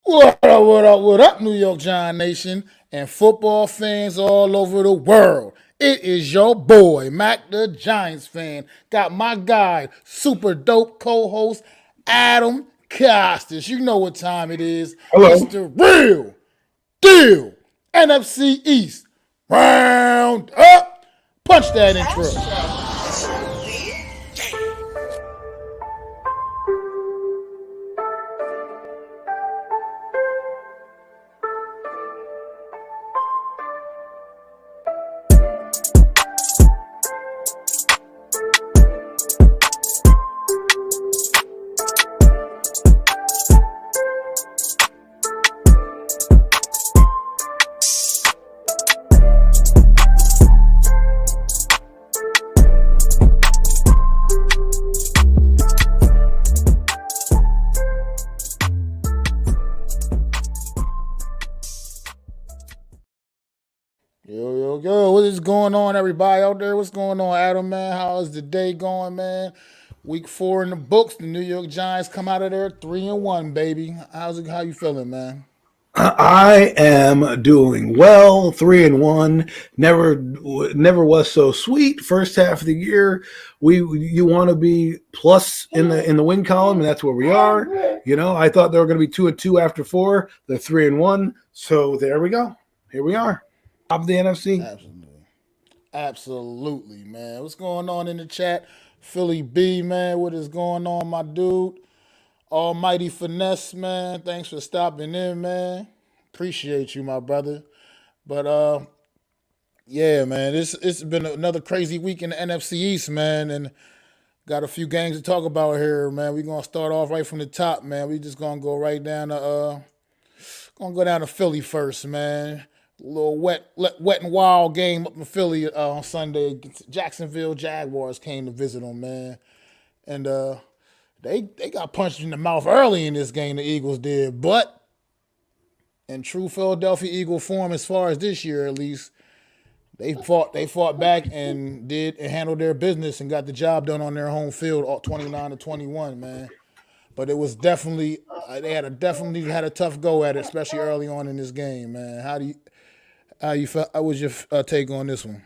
What up, New York Giant Nation and football fans all over the world? It is your boy, Mac the Giants fan. Got my guy, super dope co-host, Adam Costas. You know what time it is. It's Hello. the real deal. NFC East round up. Punch that intro. Yo, what is going on, everybody out there? What's going on, Adam, man? How is the day going, man? Week 4 in the books. The New York Giants come out of there 3-1, baby. How you feeling, man? I am doing well. 3-1. Never was so sweet. First half of the year, you want to be plus in the win column, and that's where we are. I thought they were going to be 2-2 after 4. They're 3-1. So there we go. Here we are. Top of the NFC. Absolutely, man. What's going on in the chat? Philly B, man. What is going on, my dude? Almighty Finesse, man. Thanks for stopping in, man. Appreciate you, my brother. But yeah, man, it's been another crazy week in the NFC East, man, and got a few games to talk about here, man. We're gonna start off right from the top, man. We just gonna go right down to Philly first, man. A little wet and wild game up in Philly on Sunday. Jacksonville Jaguars came to visit them, man, and they got punched in the mouth early in this game. The Eagles did, but in true Philadelphia Eagle form, as far as this year at least, they fought back and handled their business and got the job done on their home field, 29-21, man. But it was definitely definitely had a tough go at it, especially early on in this game, man. How was your take on this one?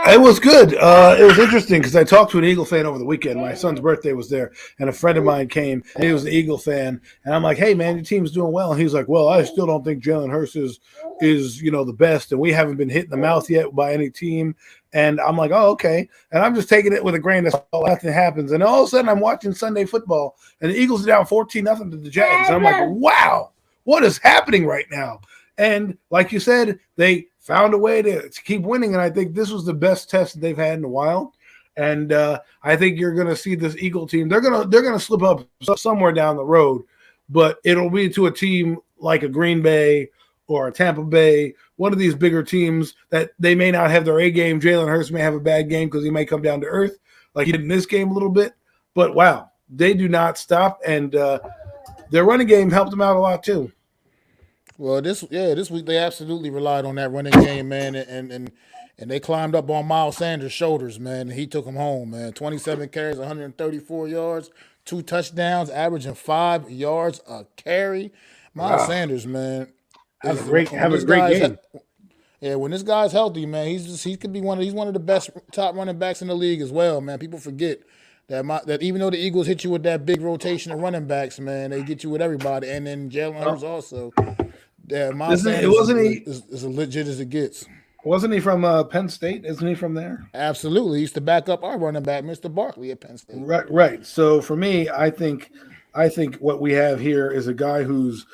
It was good. It was interesting because I talked to an Eagle fan over the weekend. My son's birthday was there, and a friend of mine came, and he was an Eagle fan. And I'm like, hey, man, your team's doing well. And he's like, well, I still don't think Jalen Hurts is the best, and we haven't been hit in the mouth yet by any team. And I'm like, oh, okay. And I'm just taking it with a grain of salt. Nothing happens. And all of a sudden, I'm watching Sunday football, and the Eagles are down 14-0 to the Jags. And I'm like, wow, what is happening right now? And like you said, they found a way to keep winning, and I think this was the best test that they've had in a while. And I think you're going to see this Eagle team. They're gonna slip up somewhere down the road, but it'll be to a team like a Green Bay or a Tampa Bay, one of these bigger teams that they may not have their A game. Jalen Hurts may have a bad game because he may come down to earth like he did in this game a little bit. But wow, they do not stop, and their running game helped them out a lot too. Well, this week they absolutely relied on that running game, man, and they climbed up on Miles Sanders' shoulders, man, and he took them home, man. 27 carries, 134 yards, 2 touchdowns, averaging 5 yards a carry. Miles Sanders, man, have a great game. When this guy's healthy, man, he could be he's one of the best top running backs in the league as well, man. People forget that even though the Eagles hit you with that big rotation of running backs, man, they get you with everybody, and then Jalen Hurts also. Yeah, Miles Sanders is as legit as it gets. Wasn't he from Penn State? Isn't he from there? Absolutely. He used to back up our running back, Mr. Barkley, at Penn State. Right. So for me, I think what we have here is a guy who's,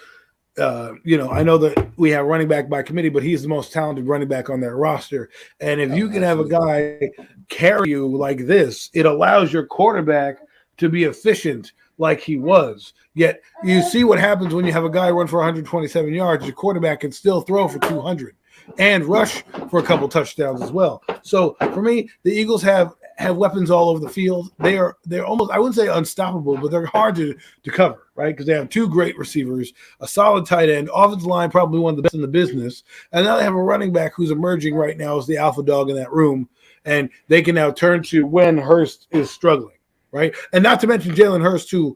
I know that we have running back by committee, but he's the most talented running back on that roster. And if you can have a guy carry you like this, it allows your quarterback to be efficient like he was. Yet you see what happens when you have a guy run for 127 yards. Your quarterback can still throw for 200 and rush for a couple touchdowns as well. So for me, the Eagles have weapons all over the field. They're almost, I wouldn't say unstoppable, but they're hard to cover, right? Because they have 2 great receivers, a solid tight end, offensive line, probably one of the best in the business. And now they have a running back who's emerging right now as the alpha dog in that room. And they can now turn to when Hurst is struggling, right? And not to mention Jalen Hurst, who,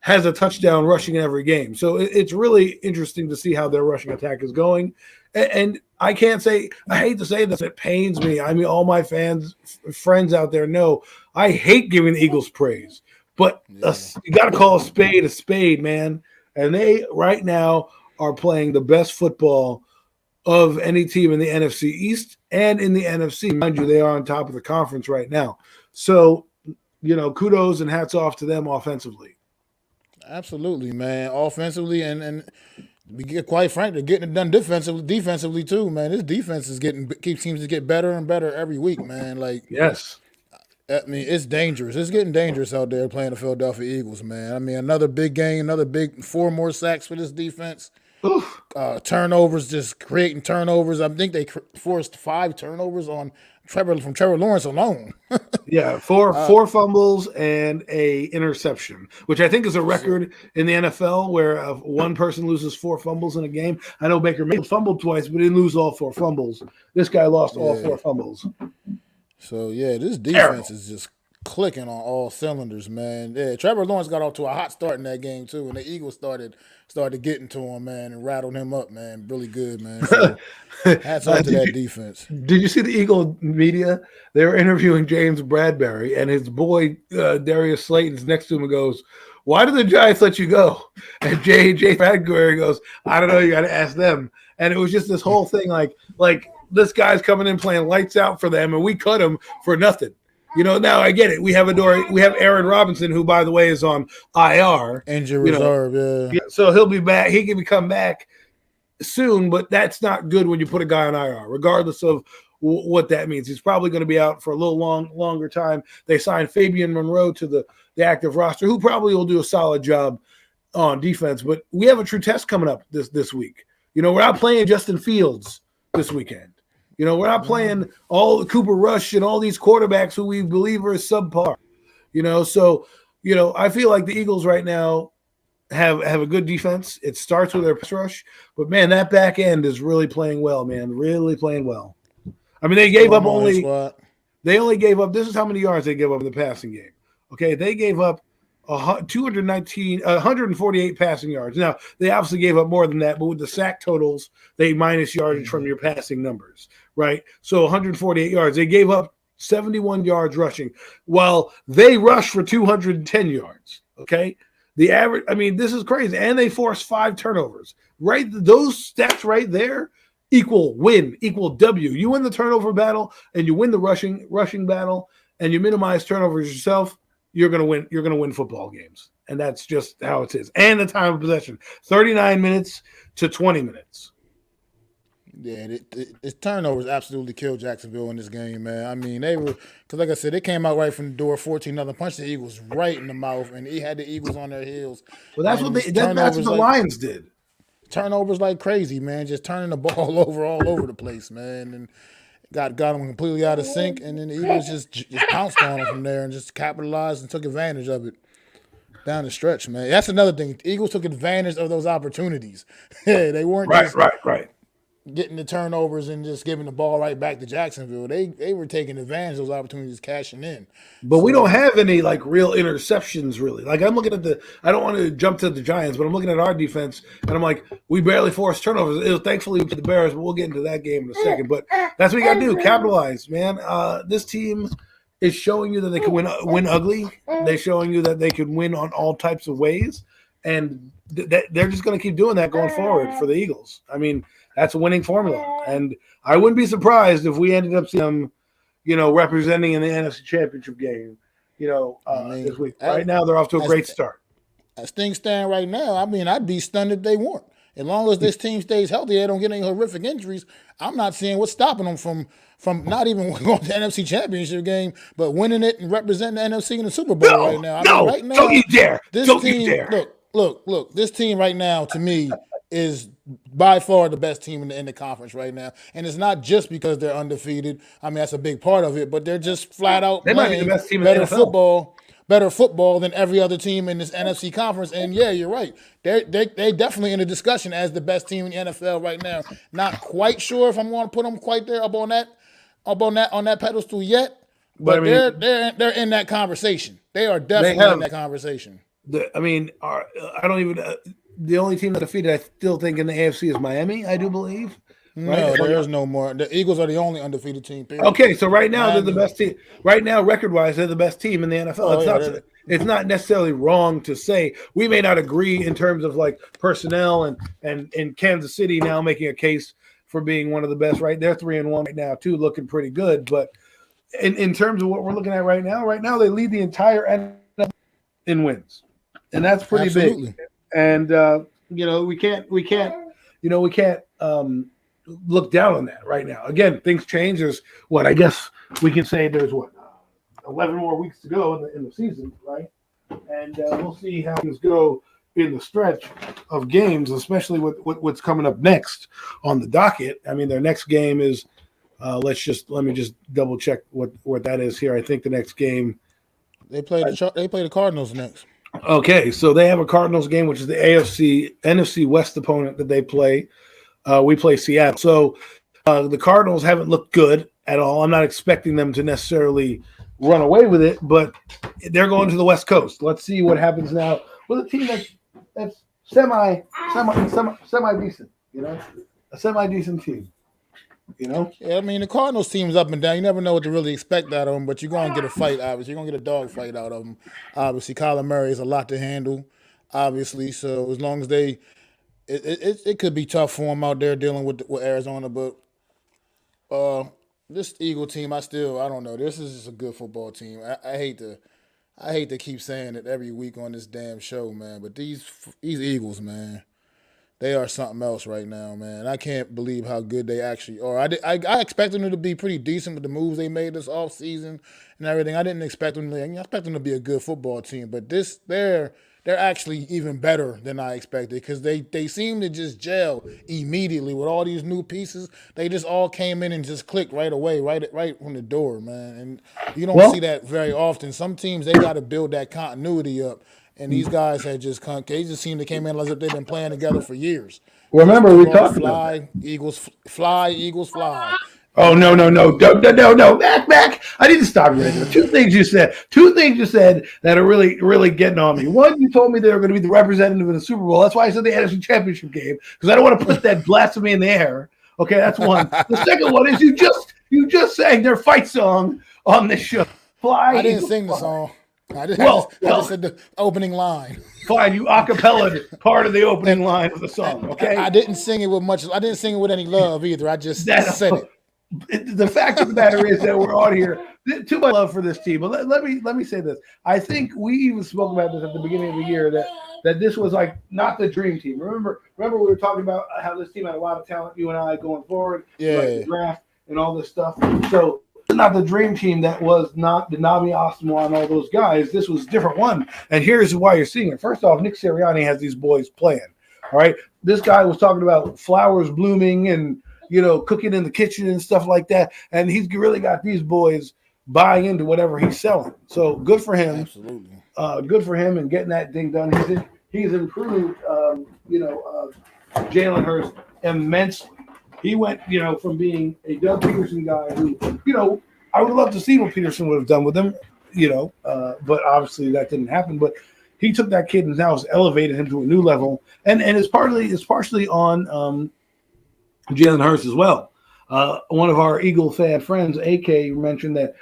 has a touchdown rushing in every game. So it's really interesting to see how their rushing attack is going. And I can't say, I hate to say this, it pains me. I mean, all my friends out there know I hate giving the Eagles praise, but you got to call a spade, man. And they right now are playing the best football of any team in the NFC East and in the NFC. Mind you, they are on top of the conference right now. So, kudos and hats off to them offensively. Absolutely, man. Offensively and we get quite frank, they're getting it done defensively too, man. This defense seems to get better and better every week, man. Like, yes, I mean, it's dangerous. It's getting dangerous out there playing the Philadelphia Eagles, man. I mean, another big game, 4 more sacks for this defense. Turnovers, just creating turnovers. I think they forced 5 turnovers on Trevor Lawrence alone. Yeah, four fumbles and a interception, which I think is a record in the NFL where one person loses 4 fumbles in a game. I know Baker Mayfield fumbled twice, but didn't lose all 4 fumbles. This guy lost all 4 fumbles. So, this defense is just clicking on all cylinders, man. Yeah, Trevor Lawrence got off to a hot start in that game, too, and the Eagles started getting to him, man, and rattled him up, man. Really good, man. So, hats off to that defense. Did you see the Eagle media? They were interviewing James Bradbury, and his boy Darius Slayton's next to him and goes, "Why did the Giants let you go?" And J. Bradbury goes, "I don't know. You got to ask them." And it was just this whole thing, like this guy's coming in playing lights out for them, and we cut him for nothing. Now I get it. We have Aaron Robinson, who, by the way, is on IR. Injury reserve, yeah. So he'll be back. He can come back soon, but that's not good when you put a guy on IR, regardless of what that means. He's probably going to be out for a little longer time. They signed Fabian Monroe to the active roster, who probably will do a solid job on defense. But we have a true test coming up this week. We're not playing Justin Fields this weekend. We're not playing all the Cooper Rush and all these quarterbacks who we believe are subpar. So I feel like the Eagles right now have a good defense. It starts with their pass rush, but man, that back end is really playing well, man. Really playing well. I mean, they only gave up. This is how many yards they gave up in the passing game. Okay, they gave up 148 passing yards. Now, they obviously gave up more than that, but with the sack totals, they minus yardage from your passing numbers, right? So 148 yards. They gave up 71 yards rushing, while they rushed for 210 yards, okay? The average, I mean, this is crazy. And they forced 5 turnovers, right? Those stats right there equal W. You win the turnover battle and you win the rushing battle and you minimize turnovers yourself, you're gonna win. You're gonna win football games, and that's just how it is. And the time of possession, 39 minutes to 20 minutes. Yeah, the turnovers absolutely killed Jacksonville in this game, man. I mean, because like I said, they came out right from the door, 14-0, punched the Eagles right in the mouth, and he had the Eagles on their heels. Well, that's what the Lions did. Turnovers like crazy, man. Just turning the ball over all over the place, man, and got them completely out of sync, and then the Eagles just pounced on them from there and just capitalized and took advantage of it down the stretch, man. That's another thing. The Eagles took advantage of those opportunities. They weren't right. Getting the turnovers and just giving the ball right back to Jacksonville. They were taking advantage of those opportunities, cashing in. But we don't have any real interceptions, really. I'm looking at I don't want to jump to the Giants, but I'm looking at our defense, and I'm like, we barely forced turnovers. It was thankfully to the Bears, but we'll get into that game in a second. But that's what you got to do, capitalize, man. This team is showing you that they can win ugly. They're showing you that they can win on all types of ways, and they're just going to keep doing that going forward for the Eagles. I mean, that's a winning formula, and I wouldn't be surprised if we ended up seeing them, representing in the NFC Championship game, this week. Right now, they're off to a great start. As things stand right now, I mean, I'd be stunned if they weren't. As long as this team stays healthy, they don't get any horrific injuries, I'm not seeing what's stopping them from not even going to the NFC Championship game, but winning it and representing the NFC in the Super Bowl right now. Right now, don't you dare. Don't you dare. Look, this team right now, to me, is by far the best team in the conference right now. And it's not just because they're undefeated. I mean, that's a big part of it, but they're just flat out they might be the best team in better the NFL. Better football than every other team in this NFC conference. And yeah, you're right. They definitely in the discussion as the best team in the NFL right now. Not quite sure if I'm going to put them quite there up on that pedestal yet. But I mean, they're in that conversation. They are definitely in that conversation. I don't even. The only team that defeated, I still think, in the AFC is Miami. I do believe, right? No, there is no more. The Eagles are the only undefeated team. Period. Okay, so right now they're the Miami. best team. Right now, record-wise, they're the best team in the NFL. Oh It's yeah, not. It's not necessarily wrong to say we may not agree in terms of like personnel and Kansas City now making a case for being one of the best. Right, they're 3-1 right now too, looking pretty good. But in terms of what we're looking at right now they lead the entire NFL in wins, and that's pretty absolutely. big. And we can't look down on that right now. Again, things change. There's I guess we can say there's 11 more weeks to go in the season, right? And we'll see how things go in the stretch of games, especially with what's coming up next on the docket. I mean, their next game is let me just double check what that is here. I think the next game They play the Cardinals next. Okay, so they have a Cardinals game, which is the NFC West opponent that they play. We play Seattle. So the Cardinals haven't looked good at all. I'm not expecting them to necessarily run away with it, but they're going to the West Coast. Let's see what happens now with a team that's semi decent, a semi decent team, Yeah, I mean the Cardinals team's up and down. You never know what to really expect out of them, but you're gonna get a fight. Obviously, you're gonna get a dog fight out of them. Obviously, Kyler Murray is a lot to handle. Obviously, so as long as it could be tough for them out there dealing with Arizona, but this Eagle team, I don't know. This is just a good football team. I hate to keep saying it every week on this damn show, man. But these Eagles, man, they are something else right now, man. I can't believe how good they actually are. I expected them to be pretty decent with the moves they made this offseason and everything. I didn't expect them to. I expect them to be a good football team, but they're actually even better than I expected because they seem to just gel immediately with all these new pieces. They just all came in and just clicked right away, right from the door, man. And you don't see that very often. Some teams they got to build that continuity up. And these guys had they just seemed to came in as if they've been playing together for years. remember we talked about Fly, Eagles fly, Eagles fly. Oh no, Mac! I need to stop you right there. Two things you said that are really, really getting on me. One, you told me they were going to be the representative in the Super Bowl. That's why I said the NFC Championship game because I don't want to put that blasphemy in the air. Okay, that's one. The second one is you just sang their fight song on this show. Fly. I didn't sing the song. I just said the opening line. Fine, you acapella part of the opening line of the song. Okay, I didn't sing it with much. I didn't sing it with any love either. I just said it. The fact of the matter is that we're on here. Too much love for this team. But let me say this. I think we even spoke about this at the beginning of the year that this was like not the dream team. Remember we were talking about how this team had a lot of talent. You and I going forward. Yeah. Like the draft and all this stuff. So it's not the dream team that was not the Nabi Osmar and all those guys. This was a different one. And here's why you're seeing it. First off, Nick Sirianni has these boys playing. All right. This guy was talking about flowers blooming and cooking in the kitchen and stuff like that. And he's really got these boys buying into whatever he's selling. So good for him. Absolutely. Good for him and getting that thing done. He's improved, Jalen Hurts immensely. He went, from being a Doug Peterson guy who, I would love to see what Peterson would have done with him, but obviously that didn't happen. But he took that kid and now has elevated him to a new level. And it's partially on Jalen Hurts as well. One of our Eagle fan friends, AK, mentioned that,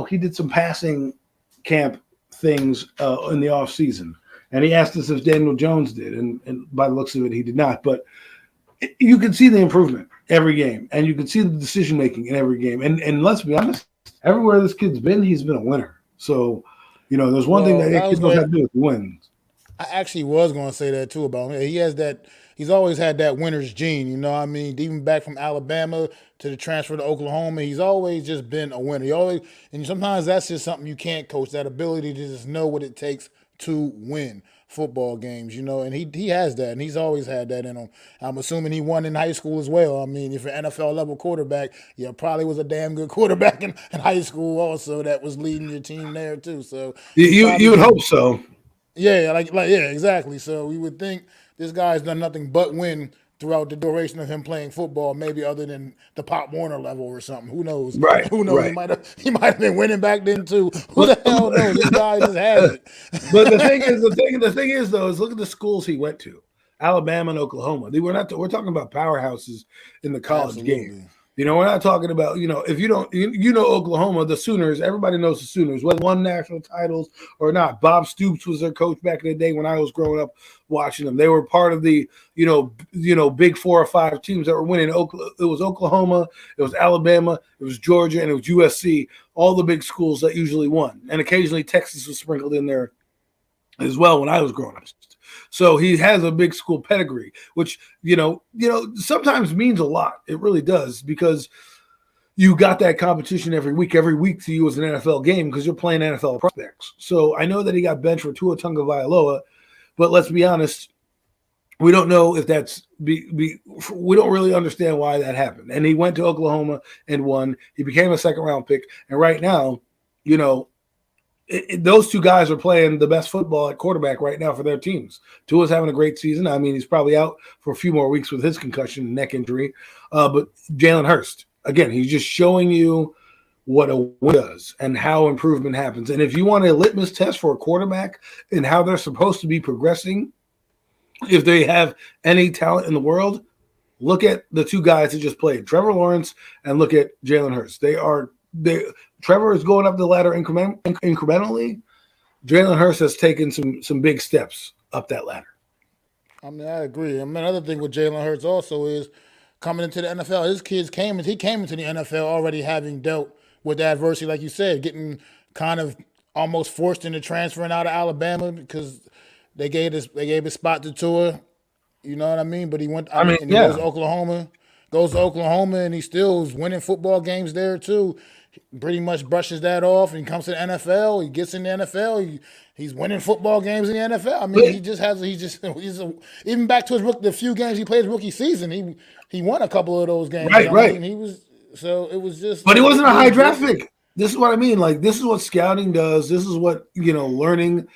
he did some passing camp things in the offseason. And he asked us if Daniel Jones did. And by the looks of it, he did not. But you can see the improvement every game. And you can see the decision-making in every game. And let's be honest, everywhere this kid's been, he's been a winner. So, there's one thing that kid knows how to do is wins. I actually was going to say that, too, about him. He has that – he's always had that winner's gene, even back from Alabama to the transfer to Oklahoma. He's always just been a winner. And sometimes that's just something you can't coach, that ability to just know what it takes to win football games, and he has that, and he's always had that in him. I'm assuming he won in high school as well. I mean, if you're an NFL-level quarterback, probably was a damn good quarterback in high school also that was leading your team there too. So you would hope so. Yeah, exactly. So we would think this guy's done nothing but win throughout the duration of him playing football, maybe other than the Pop Warner level or something. Who knows? Right, Who knows? right. He might have been winning back then too. Who the But, hell knows? This guy just has it. but the thing is though, is look at the schools he went to. Alabama and Oklahoma. We're talking about powerhouses in the college game. You know, we're not talking about, you know, if you don't, you know, Oklahoma, the Sooners, everybody knows the Sooners, whether won national titles or not. Bob Stoops was their coach back in the day when I was growing up watching them. They were part of the, you know, big 4 or 5 teams that were winning. It was Oklahoma, it was Alabama, it was Georgia, and it was USC, all the big schools that usually won. And occasionally Texas was sprinkled in there as well when I was growing up. So he has a big school pedigree, which, you know, sometimes means a lot. It really does, because you got that competition every week. Every week to you is an NFL game because you're playing NFL prospects. So I know that he got benched for Tua Tagovailoa, but let's be honest, we don't know if that's we don't really understand why that happened. And he went to Oklahoma and won. He became a second-round pick, and right now, you know, those two guys are playing the best football at quarterback right now for their teams. Tua's having a great season. I mean, he's probably out for a few more weeks with his concussion and neck injury. But Jalen Hurts, again, he's just showing you what a win does and how improvement happens. And if you want a litmus test for a quarterback and how they're supposed to be progressing, if they have any talent in the world, look at the two guys that just played, Trevor Lawrence, and look at Jalen Hurts. Trevor is going up the ladder incrementally. Jalen Hurts has taken some big steps up that ladder. I mean, I agree. I mean, another thing with Jalen Hurts also is coming into the NFL. He came into the NFL already having dealt with adversity, like you said, getting kind of almost forced into transferring out of Alabama because they gave his spot to Tua. You know what I mean? But he went. He goes to Oklahoma, and he still is winning football games there too. Pretty much brushes that off, and he comes to the NFL. He gets in the NFL. He's winning football games in the NFL. I mean, even back to the few games he played his rookie season, he won a couple of those games. Right. I mean, it was just. But he wasn't a high draft pick. This is what I mean. Like, this is what scouting does. This is what, you know, learning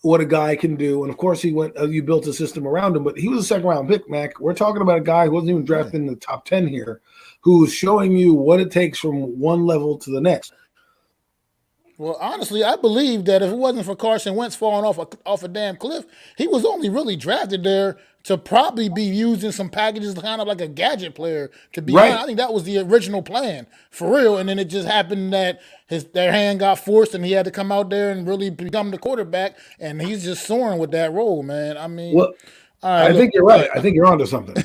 what a guy can do. And of course, you built a system around him, but he was a second round pick, Mac. We're talking about a guy who wasn't even drafted in the top 10 here, who's showing you what it takes from one level to the next. Well, honestly, I believe that if it wasn't for Carson Wentz falling off a damn cliff, he was only really drafted there to probably be used in some packages, kind of like a gadget player. To be honest, I think that was the original plan, for real. And then it just happened that their hand got forced, and he had to come out there and really become the quarterback. And he's just soaring with that role, man. I mean, I think you're right. I think you're onto something.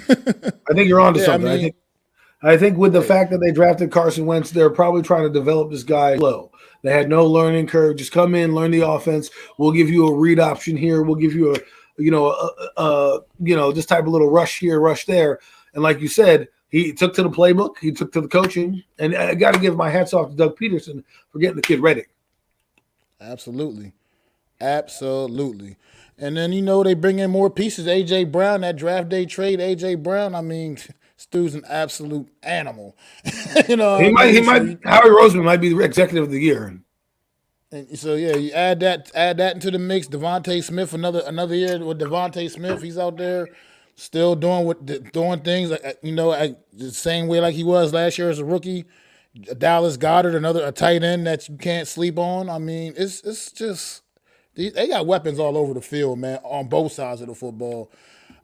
I think with the fact that they drafted Carson Wentz, they're probably trying to develop this guy low. They had no learning curve. Just come in, learn the offense. We'll give you a read option here. We'll give you this type of little rush here, rush there. And like you said, he took to the playbook. He took to the coaching. And I got to give my hats off to Doug Peterson for getting the kid ready. Absolutely. And then, they bring in more pieces. A.J. Brown, that draft day trade, A.J. Brown, I mean – Stu's an absolute animal. Howie Roseman might be the executive of the year. And so you add that into the mix. Devonte Smith, another year with Devonte Smith, he's out there still doing things the same way like he was last year as a rookie. Dallas Goedert, a tight end that you can't sleep on. I mean, it's just they got weapons all over the field, man, on both sides of the football.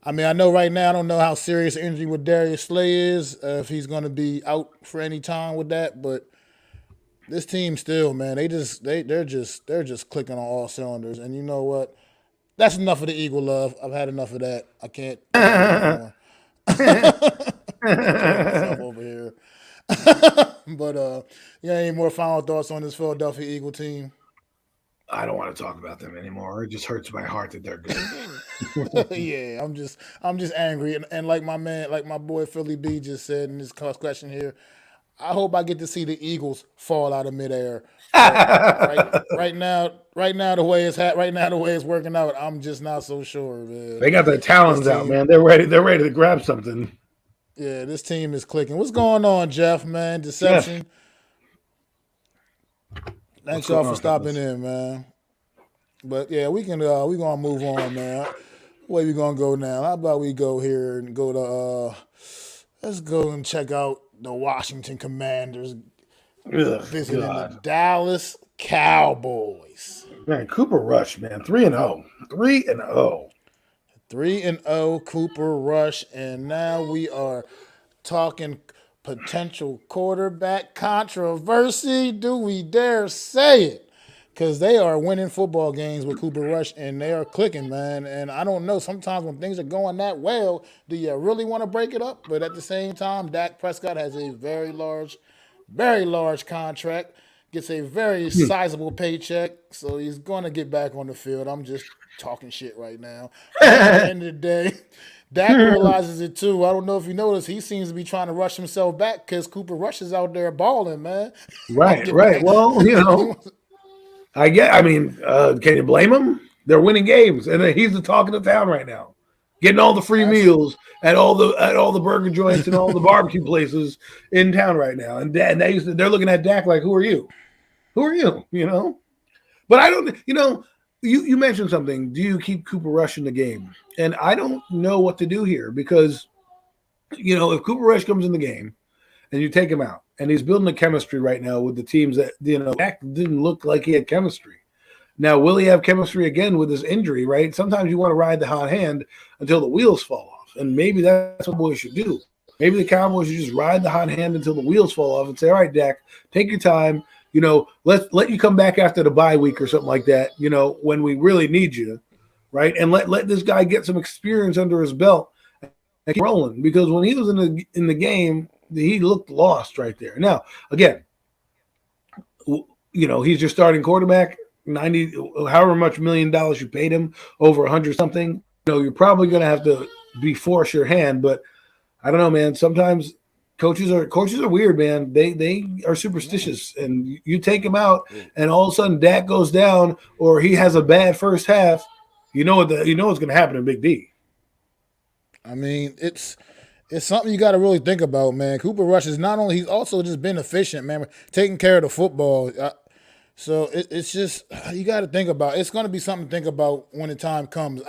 I mean, I know right now I don't know how serious the injury with Darius Slay is, if he's going to be out for any time with that. But this team still, man, they're just clicking on all cylinders. And you know what? That's enough of the Eagle love. I've had enough of that. I can't anymore. over here. But any more final thoughts on this Philadelphia Eagle team? I don't want to talk about them anymore. It just hurts my heart that they're good. Yeah, I'm just angry, and like my boy Philly B just said in this question here, I hope I get to see the Eagles fall out of midair. Right now, the way it's working out, I'm just not so sure, man. They got their talons out, man. They're ready to grab something. Yeah, this team is clicking. What's going on, Jeff? Man, Deception. Thanks y'all for stopping in, man. But yeah, we gonna move on, man. Where we gonna go now? How about we go here and go to let's go and check out the Washington Commanders Ugh, visiting the God. Dallas Cowboys. Man, Cooper Rush, man, 3-0. 3-0. 3-0 Cooper Rush, and now we are talking potential quarterback controversy. Do we dare say it? Because they are winning football games with Cooper Rush, and they are clicking, man. And I don't know, sometimes when things are going that well, do you really want to break it up? But at the same time, Dak Prescott has a very large contract, gets a very sizable paycheck, so he's going to get back on the field. I'm just talking shit right now. But at the end of the day, Dak realizes it too. I don't know if you noticed, he seems to be trying to rush himself back because Cooper Rush is out there balling, man. Right. Well, can you blame him? They're winning games, and he's the talk of the town right now, getting all the free meals at all the burger joints and all the barbecue places in town right now. And they're looking at Dak like, "Who are you? Who are you?" But I don't. You mentioned something. Do you keep Cooper Rush in the game? And I don't know what to do here because, if Cooper Rush comes in the game and you take him out, and he's building a chemistry right now with the teams that, Dak didn't look like he had chemistry. Now, will he have chemistry again with this injury, right? Sometimes you want to ride the hot hand until the wheels fall off, and maybe that's what boys should do. Maybe the Cowboys should just ride the hot hand until the wheels fall off and say, all right, Dak, take your time. Let you come back after the bye week or something like that, when we really need you, right? And let this guy get some experience under his belt and keep rolling. Because when he was in the game, he looked lost right there. Now, again, he's your starting quarterback, 90, however much $1 million you paid him, over 100 something. You're probably going to have to force your hand, but I don't know, man. Sometimes coaches are weird, man. They are superstitious, and you take him out, and all of a sudden Dak goes down, or he has a bad first half. What's going to happen to Big D. I mean, it's something you got to really think about, man. Cooper Rush is he's also just been efficient, man, taking care of the football. So it's just, you got to think about. It's going to be something to think about when the time comes.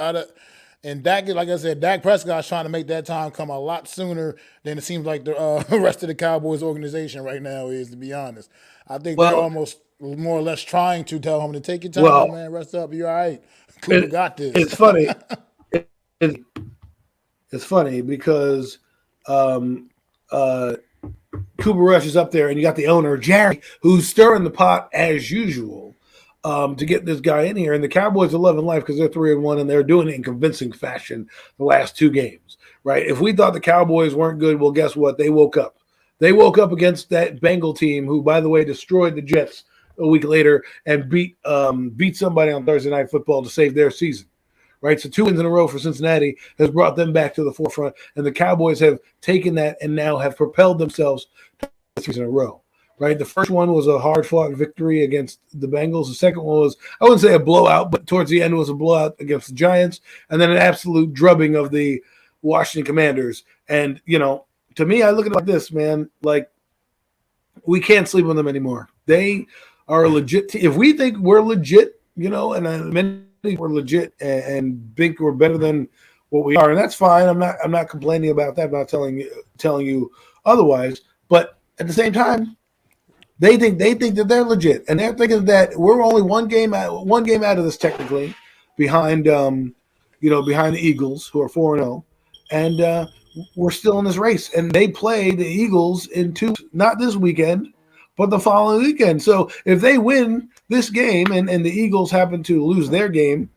And Dak, like I said, Dak Prescott's trying to make that time come a lot sooner than it seems like the rest of the Cowboys organization right now is, to be honest. I think they're almost more or less trying to tell him to take your time, man, rest up, you're all right. Cooper got this. It's funny. It's funny because Cooper Rush is up there, and you got the owner, Jerry, who's stirring the pot as usual to get this guy in here. And the Cowboys are loving life because they're 3-1, and they're doing it in convincing fashion the last two games, right? If we thought the Cowboys weren't good, well, guess what? They woke up. They woke up against that Bengal team who, by the way, destroyed the Jets a week later and beat somebody on Thursday Night Football to save their season. Right, so 2 wins in a row for Cincinnati has brought them back to the forefront, and the Cowboys have taken that and now have propelled themselves to 3 in a row. Right, the first one was a hard-fought victory against the Bengals. The second one was, I wouldn't say a blowout, but towards the end was a blowout against the Giants, and then an absolute drubbing of the Washington Commanders. And to me, I look at it like this, man. Like, we can't sleep on them anymore. They are a legit. If we think we're legit, and we're legit and think we're better than what we are, and that's fine. I'm not complaining about that. I'm not telling you otherwise. But at the same time, they think that they're legit, and they're thinking that we're only one game out of this technically, behind behind the Eagles, who are 4-0, and we're still in this race. And they play the Eagles in 2, not this weekend, but the following weekend. So if they win this game and the Eagles happen to lose their game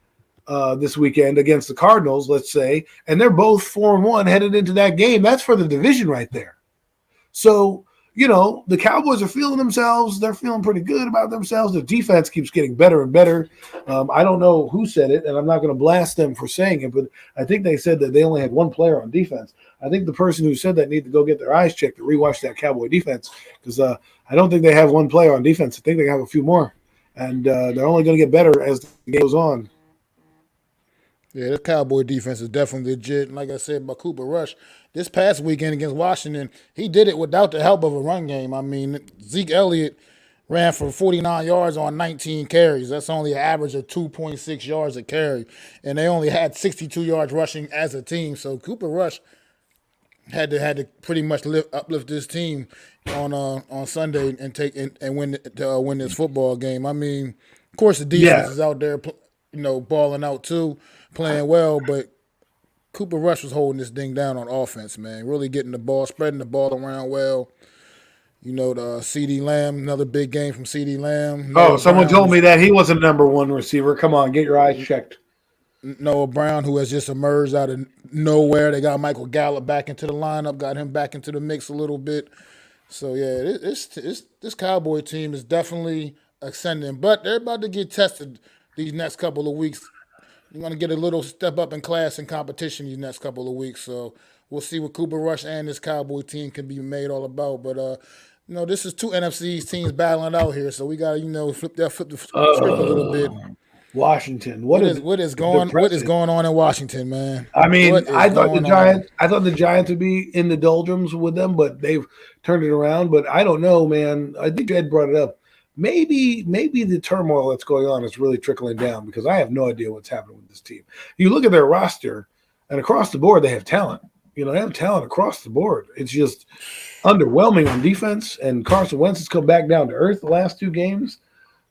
this weekend against the Cardinals, let's say, and they're both 4-1 headed into that game, that's for the division right there. So, the Cowboys are feeling themselves. They're feeling pretty good about themselves. Their defense keeps getting better and better. I don't know who said it, and I'm not going to blast them for saying it, but I think they said that they only had one player on defense. I think the person who said that needs to go get their eyes checked to rewatch that Cowboy defense, because I don't think they have one player on defense. I think they have a few more, and they're only going to get better as the game goes on. Yeah, the Cowboy defense is definitely legit. And like I said about Cooper Rush, this past weekend against Washington, he did it without the help of a run game. I mean, Zeke Elliott ran for 49 yards on 19 carries. That's only an average of 2.6 yards a carry. And they only had 62 yards rushing as a team. So Cooper Rush had to pretty much uplift this team on Sunday and win this football game. I mean, of course the defense is out there, balling out too, playing well, but Cooper Rush was holding this thing down on offense, man. Really getting the ball, spreading the ball around well. The C.D. Lamb, another big game from C.D. Lamb. Someone told me that he was a number one receiver. Come on, get your eyes checked. Noah Brown, who has just emerged out of nowhere. They got Michael Gallup back into the lineup, got him back into the mix a little bit. So, yeah, this Cowboy team is definitely ascending. But they're about to get tested these next couple of weeks. You're going to get a little step up in class and competition these next couple of weeks. So we'll see what Cooper Rush and this Cowboy team can be made all about. But, this is two NFC East teams battling out here. So we got to, flip the script a little bit. Washington. What is going on in Washington, man? I mean, I thought the Giants would be in the doldrums with them, but they've turned it around. But I don't know, man. I think Ed brought it up. Maybe the turmoil that's going on is really trickling down because I have no idea what's happening with this team. You look at their roster, and across the board, they have talent. They have talent across the board. It's just underwhelming on defense, and Carson Wentz has come back down to earth the last two games.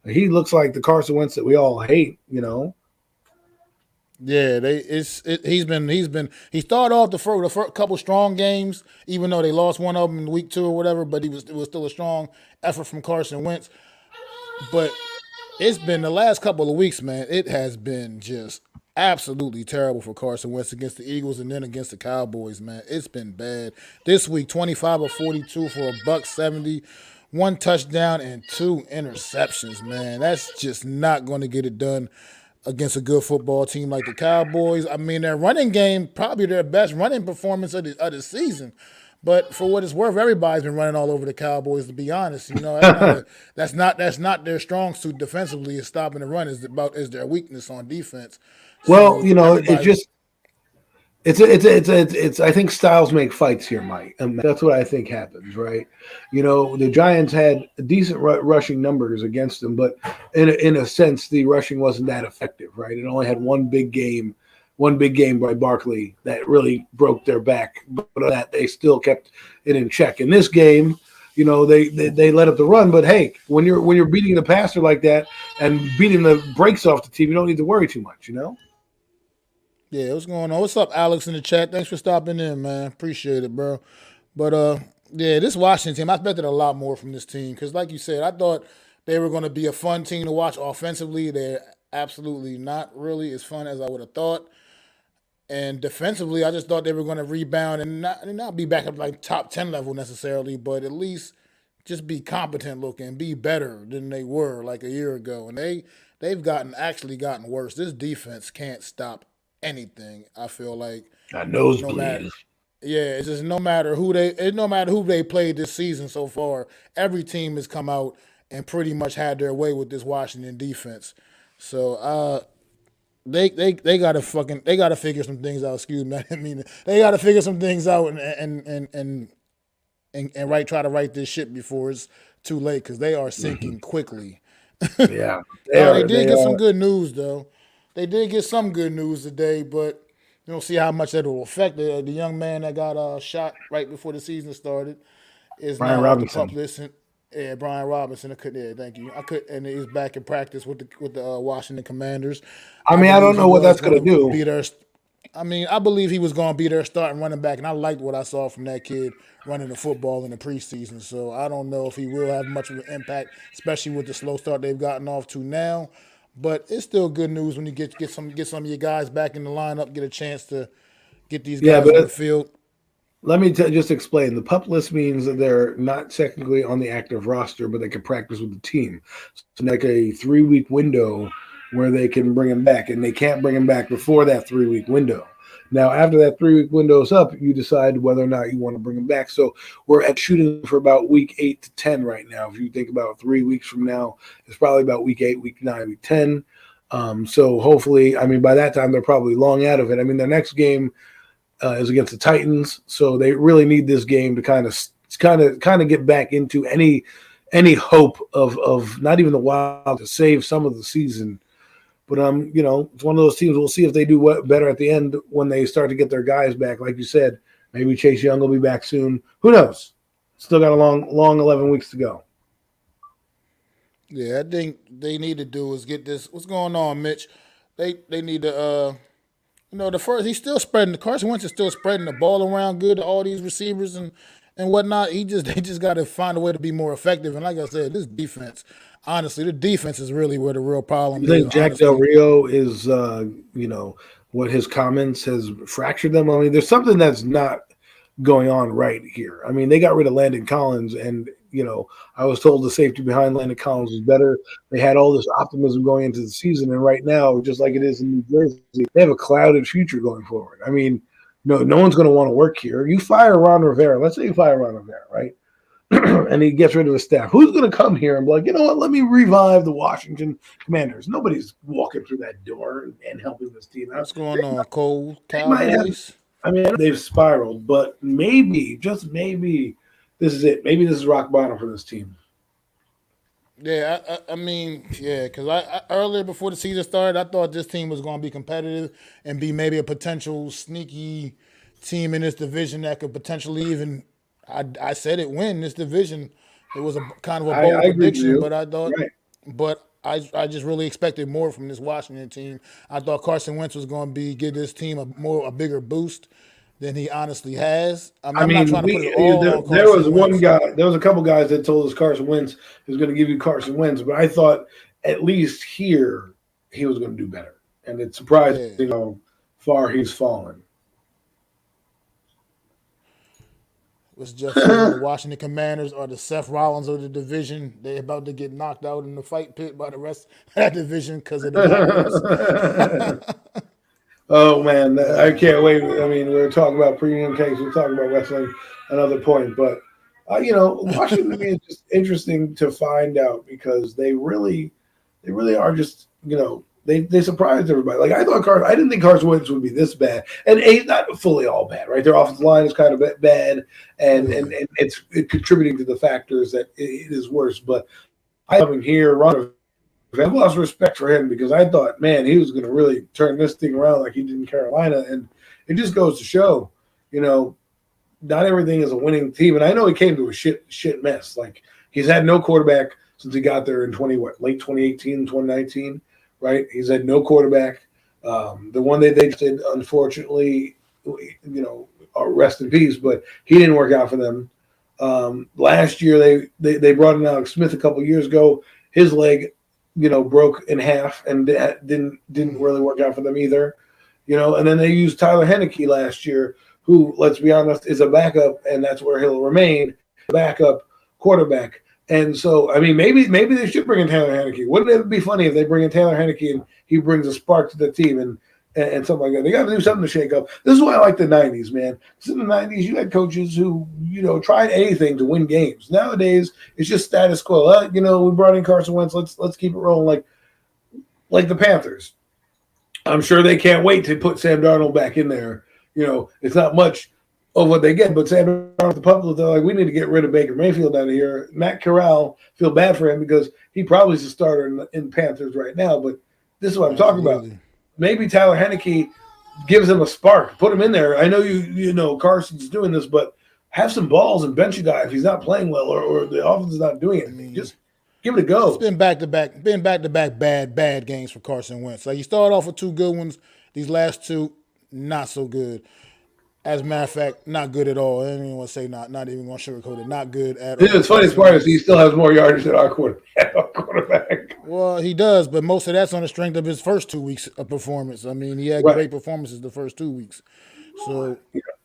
He looks like the Carson Wentz that we all hate, Yeah, he started off the first couple strong games, even though they lost one of them in week 2 or whatever. But it was still a strong effort from Carson Wentz. But it's been the last couple of weeks, man. It has been just absolutely terrible for Carson Wentz against the Eagles and then against the Cowboys, man. It's been bad. This week, 25 of 42 for $170. 1 touchdown and 2 interceptions, man. That's just not going to get it done against a good football team like the Cowboys. I mean, their running game, probably their best running performance of the season. But for what it's worth, everybody's been running all over the Cowboys, to be honest. That's not their strong suit defensively. Is stopping the run is their weakness on defense. Well, It's I think styles make fights here, Mike. And that's what I think happens, right? The Giants had decent rushing numbers against them, but in a sense, the rushing wasn't that effective, right? It only had one big game by Barkley that really broke their back, but that they still kept it in check. In this game, they let up the run, but hey, when you're beating the passer like that and beating the brakes off the team, you don't need to worry too much, Yeah, what's going on? What's up, Alex, in the chat? Thanks for stopping in, man. Appreciate it, bro. But, this Washington team, I expected a lot more from this team because, like you said, I thought they were going to be a fun team to watch offensively. They're absolutely not really as fun as I would have thought. And defensively, I just thought they were going to rebound and not be back up like top 10 level necessarily, but at least just be competent looking, be better than they were like a year ago. And they've actually gotten worse. This defense can't stop anything. I feel like nosebleed. It's just no matter who they played this season so far, every team has come out and pretty much had their way with this Washington defense. So they gotta figure some things out. Excuse me, I mean they gotta figure some things out and try to right this ship before it's too late because they are sinking quickly. Yeah, they did get some good news though. They did get some good news today, but you don't see how much that will affect the young man that got shot right before the season started. Is Brian Robinson. Brian Robinson. Thank you. And he's back in practice with the Washington Commanders. I don't know what that's going to do. I believe he was going to be their starting running back, and I liked what I saw from that kid running the football in the preseason. So I don't know if he will have much of an impact, especially with the slow start they've gotten off to now. But it's still good news when you get some of your guys back in the lineup, get a chance to get these guys on the field. Let me just explain. The PUP list means that they're not technically on the active roster, but they can practice with the team. So like a 3-week window where they can bring them back, and they can't bring them back before that 3-week window. Now, after that 3-week window is up, you decide whether or not you want to bring them back. So we're at shooting for about week 8 to 10 right now. If you think about 3 weeks from now, it's probably about week 8, week 9, week 10. So hopefully, by that time, they're probably long out of it. Their next game is against the Titans. So they really need this game to kind of get back into any any hope of not even the Wild to save some of the season. But it's one of those teams. We'll see if they do better at the end when they start to get their guys back. Like you said, maybe Chase Young will be back soon. Who knows? Still got a long 11 weeks to go. Yeah, I think they need to do is get this. What's going on, Mitch? They need to the first he's still spreading the Carson Wentz is still spreading the ball around good to all these receivers and whatnot. They just got to find a way to be more effective. And like I said, this defense, honestly, the defense is really where the real problem You think is. Jack Del Rio is what his comments has fractured them? I mean, there's something that's not going on right here. I mean, they got rid of Landon Collins, and I was told the safety behind Landon Collins was better. They had all this optimism going into the season, and right now, just like it is in New Jersey, they have a clouded future going forward. I mean, no one's going to want to work here. You fire Ron Rivera. Let's say you fire Ron Rivera, right? And he gets rid of his staff. Who's going to come here and be like, you know what? Let me revive the Washington Commanders. Nobody's walking through that door and helping this team out. What's going on, Cole? Cowboys? They've spiraled, but maybe, just maybe, this is it. Maybe this is rock bottom for this team. Yeah, because I earlier before the season started, I thought this team was going to be competitive and be maybe a potential sneaky team in this division that could potentially even. I said it win this division. It was a kind of a bold prediction, but I thought, but I just really expected more from this Washington team. I thought Carson Wentz was going to give this team a bigger boost than he honestly has. I'm not trying to put it all on Carson There was Wentz. one guy. There was a couple guys that told us Carson Wentz was going to give you Carson Wentz, but I thought at least here he was going to do better, and it's surprising how far he's fallen. Was just the Washington Commanders are the Seth Rollins of the division. They're about to get knocked out in the fight pit by the rest of that division because of the Packers. Oh, man, I can't wait. I mean, we're talking about premium cakes. We're talking about wrestling another point. But, Washington is just interesting to find out because they really are just, they surprised everybody. Like, I didn't think Carson Wentz would be this bad. And he's not fully all bad, right? Their offensive line is kind of bad, and it's contributing to the factors that it is worse. But I haven't here, I've lost respect for him because I thought, man, he was going to really turn this thing around like he did in Carolina. And it just goes to show, not everything is a winning team. And I know he came to a shit mess. Like, he's had no quarterback since he got there in late 2018, 2019, right? He's had no quarterback. The one they did, unfortunately, rest in peace, but he didn't work out for them. Last year, they brought in Alex Smith a couple years ago. His leg broke in half and didn't really work out for them either, and then they used Tyler Heineke last year, who, let's be honest, is a backup, and that's where he'll remain, backup quarterback. And so, I mean, maybe they should bring in Taylor Heineke. Wouldn't it be funny if they bring in Taylor Heineke and he brings a spark to the team and something like that? They got to do something to shake up. This is why I like the 90s, man. Because in the 90s, you had coaches who, tried anything to win games. Nowadays, it's just status quo. We brought in Carson Wentz. Let's keep it rolling like the Panthers. I'm sure they can't wait to put Sam Darnold back in there. It's not much of what they get, but Sam Darnold, the public, they're like, we need to get rid of Baker Mayfield out of here. Matt Corral, feel bad for him because he probably is a starter in Panthers right now, but this is what I'm talking about. Maybe Tyler Heineke gives him a spark. Put him in there. I know Carson's doing this, but have some balls and bench a guy if he's not playing well or the offense is not doing it. Just give it a go. It's been back-to-back bad games for Carson Wentz. Like, you started off with two good ones. These last two, not so good. As a matter of fact, not good at all. I don't even want to say not even going to sugarcoat it. Not good at all. The funniest part is he still has more yardage than our quarterback. Well, he does, but most of that's on the strength of his first 2 weeks of performance. I mean, he had great performances the first 2 weeks. So,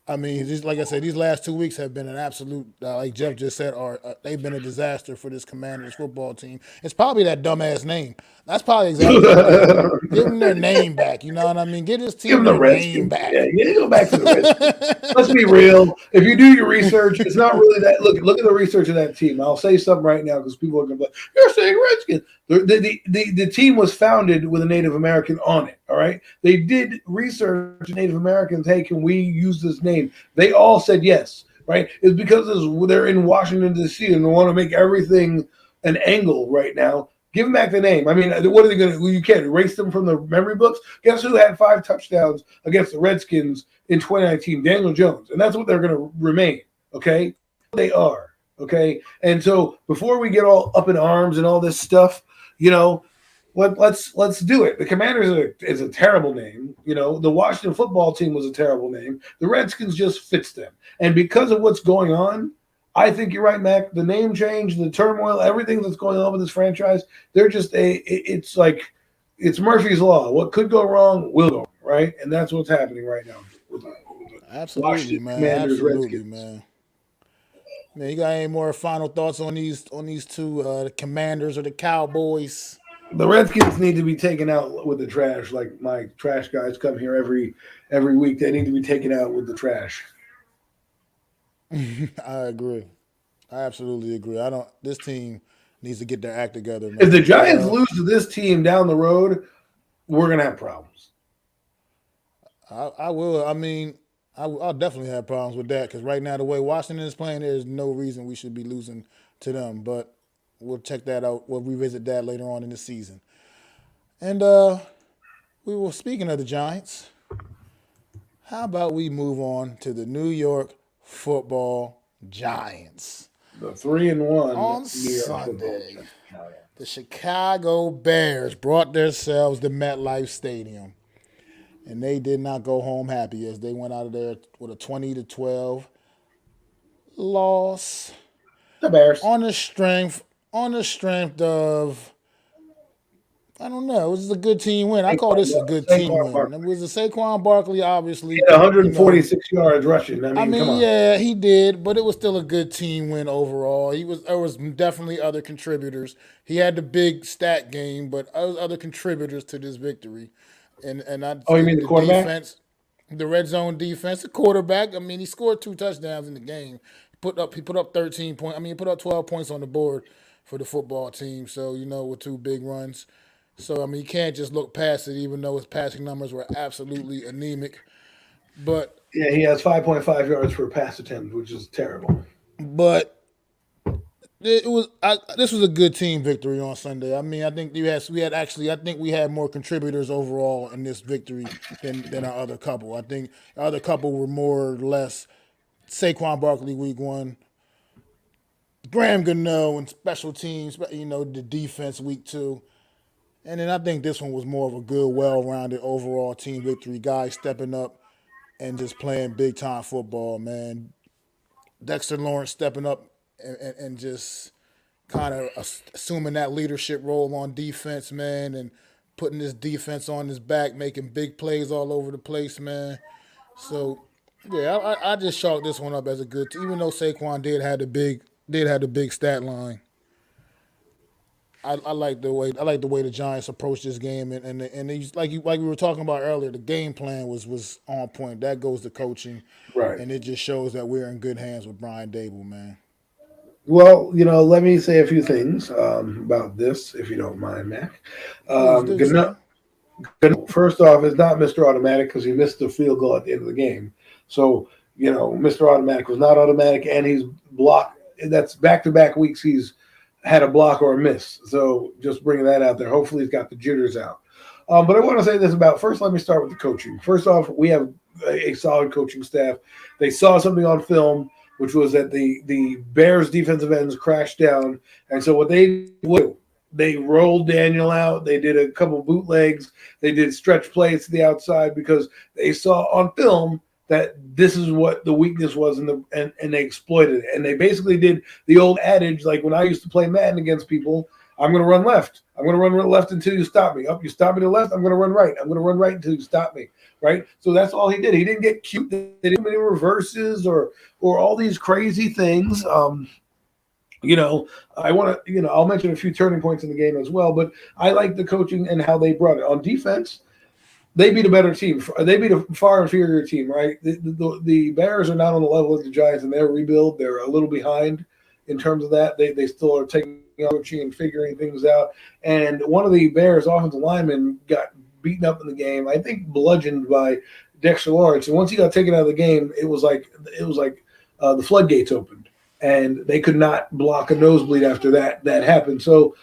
I mean, like I said, these last 2 weeks have been an absolute, like Jeff just said, they've been a disaster for this Commanders football team. It's probably that dumbass name. That's probably exactly what give them their name back. You know what I mean? Give this team their name back. Yeah, go back to the Redskins. Let's be real. If you do your research, it's not really that. Look at the research of that team. I'll say something right now because people are going to be like, you're saying Redskins. The team was founded with a Native American on it, all right? They did research Native Americans. Hey, can we use this name? They all said yes. right? It's because they're in Washington, D.C. and they want to make everything an angle right now. Give them back the name. I mean, what are they going to – you can't erase them from the memory books. Guess who had 5 touchdowns against the Redskins in 2019? Daniel Jones. And that's what they're going to remain, okay? They are, okay? And so before we get all up in arms and all this stuff, let's do it. The Commanders is a terrible name. The Washington football team was a terrible name. The Redskins just fits them. And because of what's going on, I think you're right, Mac. The name change, the turmoil, everything that's going on with this franchise, they're just it's like it's Murphy's Law. What could go wrong will go wrong, right? And that's what's happening right now. Absolutely, Washington man. Commanders, Absolutely, Redskins. man. Man, you got any more final thoughts on these two, the Commanders or the Cowboys? The Redskins need to be taken out with the trash. Like my trash guys come here every week. They need to be taken out with the trash. I agree. I absolutely agree. This team needs to get their act together, man. If the Giants lose to this team down the road, we're gonna have problems. I will. I mean, I'll definitely have problems with that because right now the way Washington is playing, there's no reason we should be losing to them. But we'll check that out. We'll revisit that later on in the season. And we were speaking of the Giants. How about we move on to the New York Football Giants? The 3-1 On New York Sunday, Football. the Chicago Bears brought themselves to MetLife Stadium, and they did not go home happy as they went out of there with a 20-12 loss. The Bears. On the strength of, I don't know, it was a good team win. I call this a good team win. It was a Saquon Barkley, obviously. He had 146 yards rushing. I mean, come on. Yeah, he did, but it was still a good team win overall. There was definitely other contributors. He had the big stat game, but other contributors to this victory. And you mean the quarterback? Defense, the red zone defense, the quarterback. I mean, he scored 2 touchdowns in the game. He put up 13 points. I mean, he put up 12 points on the board for the football team. So, with 2 big runs. So, I mean, you can't just look past it, even though his passing numbers were absolutely anemic. But yeah, he has 5.5 yards per pass attempt, which is terrible. But this was a good team victory on Sunday. I mean, I think we had more contributors overall in this victory than our other couple. I think our other couple were more or less Saquon Barkley week 1, Graham Gano and special teams, the defense week 2. And then I think this one was more of a good, well-rounded overall team victory. Guys stepping up and just playing big-time football, man. Dexter Lawrence stepping up and just kind of assuming that leadership role on defense, man, and putting this defense on his back, making big plays all over the place, man. So, yeah, I just chalked this one up as a good team, even though Saquon did have the big stat line. I like the way the Giants approached this game, and they, like we were talking about earlier, the game plan was on point. That goes to coaching, right? And it just shows that we're in good hands with Brian Dable, man. Well, let me say a few things about this, if you don't mind, Mac. First off, it's not Mr. Automatic because he missed the field goal at the end of the game. So, Mr. Automatic was not automatic, and he's blocked. That's back-to-back weeks he's had a block or a miss. So just bringing that out there. Hopefully he's got the jitters out. But I want to say this first, let me start with the coaching. First off, we have a solid coaching staff. They saw something on film, which was that the Bears defensive ends crashed down. And so what they do, they rolled Daniel out. They did a couple bootlegs. They did stretch plays to the outside because they saw on film that this is what the weakness was, and they exploited it. And they basically did the old adage, like when I used to play Madden against people, I'm going to run left. I'm going to run left until you stop me. You stop me to the left, I'm going to run right. I'm going to run right until you stop me, right? So that's all he did. He didn't get cute. They didn't do any reverses or all these crazy things. I want to, I'll mention a few turning points in the game as well, but I like the coaching and how they brought it. On defense, they beat a better team. They beat a far inferior team, right? The Bears are not on the level of the Giants in their rebuild. They're a little behind in terms of that. They still are taking coaching and figuring things out. And one of the Bears offensive linemen got beaten up in the game, I think bludgeoned by Dexter Lawrence. And once he got taken out of the game, it was like the floodgates opened, and they could not block a nosebleed after that happened. So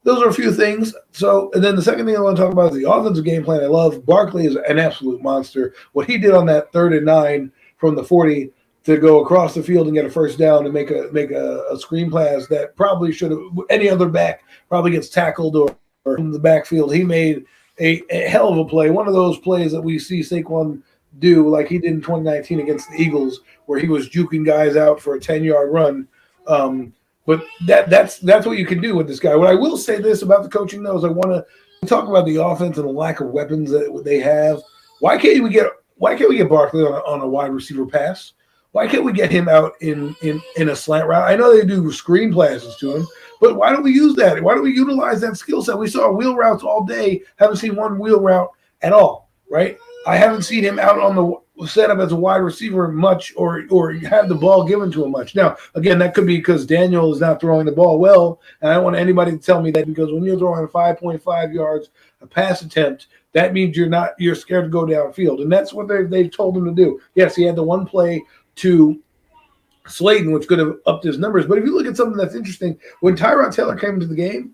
those are a few things. So, and then the second thing I want to talk about is the offensive game plan. I love Barkley is an absolute monster. What he did on that 3rd and 9 from the 40 to go across the field and get a first down and make a screen pass that probably should have any other back probably gets tackled or in the backfield. He made a hell of a play. One of those plays that we see Saquon do, like he did in 2019 against the Eagles, where he was juking guys out for a 10-yard run. But that's what you can do with this guy. What I will say this about the coaching, though, is I want to talk about the offense and the lack of weapons that they have. Why can't we get Barkley on a wide receiver pass? Why can't we get him out in a slant route? I know they do screen passes to him, but why don't we use that? Why don't we utilize that skill set? We saw wheel routes all day. Haven't seen one wheel route at all, right? I haven't seen him out on the setup as a wide receiver much or have the ball given to him much. Now, again, that could be because Daniel is not throwing the ball well, and I don't want anybody to tell me that because when you're throwing 5.5 yards a pass attempt, that means you're scared to go downfield, and that's what they've told him to do. Yes, he had the one play to Slayton, which could have upped his numbers. But if you look at something that's interesting, when Tyrod Taylor came into the game,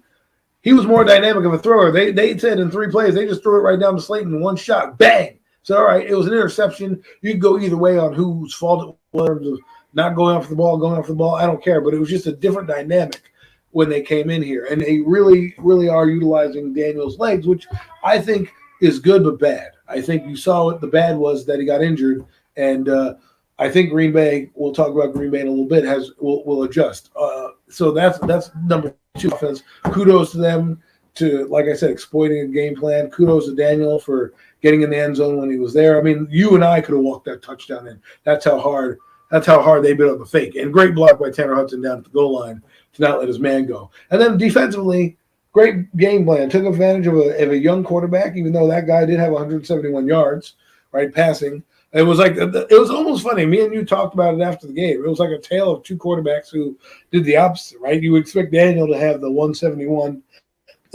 he was more dynamic of a thrower. They said in 3 plays, they just threw it right down to Slayton in one shot. Bang! So, all right, it was an interception. You could go either way on whose fault it was in terms of not going off the ball, going off the ball. I don't care. But it was just a different dynamic when they came in here. And they really, really are utilizing Daniel's legs, which I think is good but bad. I think you saw what the bad was that he got injured. And I think Green Bay, we'll talk about Green Bay in a little bit, will adjust. So that's number 2 offense. Kudos to them to, like I said, exploiting a game plan. Kudos to Daniel for getting in the end zone when he was there. I mean, you and I could have walked that touchdown in. That's how hard they bit on the fake. And great block by Tanner Hudson down at the goal line to not let his man go. And then defensively, great game plan. Took advantage of a young quarterback, even though that guy did have 171 yards, right, passing. It was almost funny. Me and you talked about it after the game. It was like a tale of 2 quarterbacks who did the opposite, right? You would expect Daniel to have the 171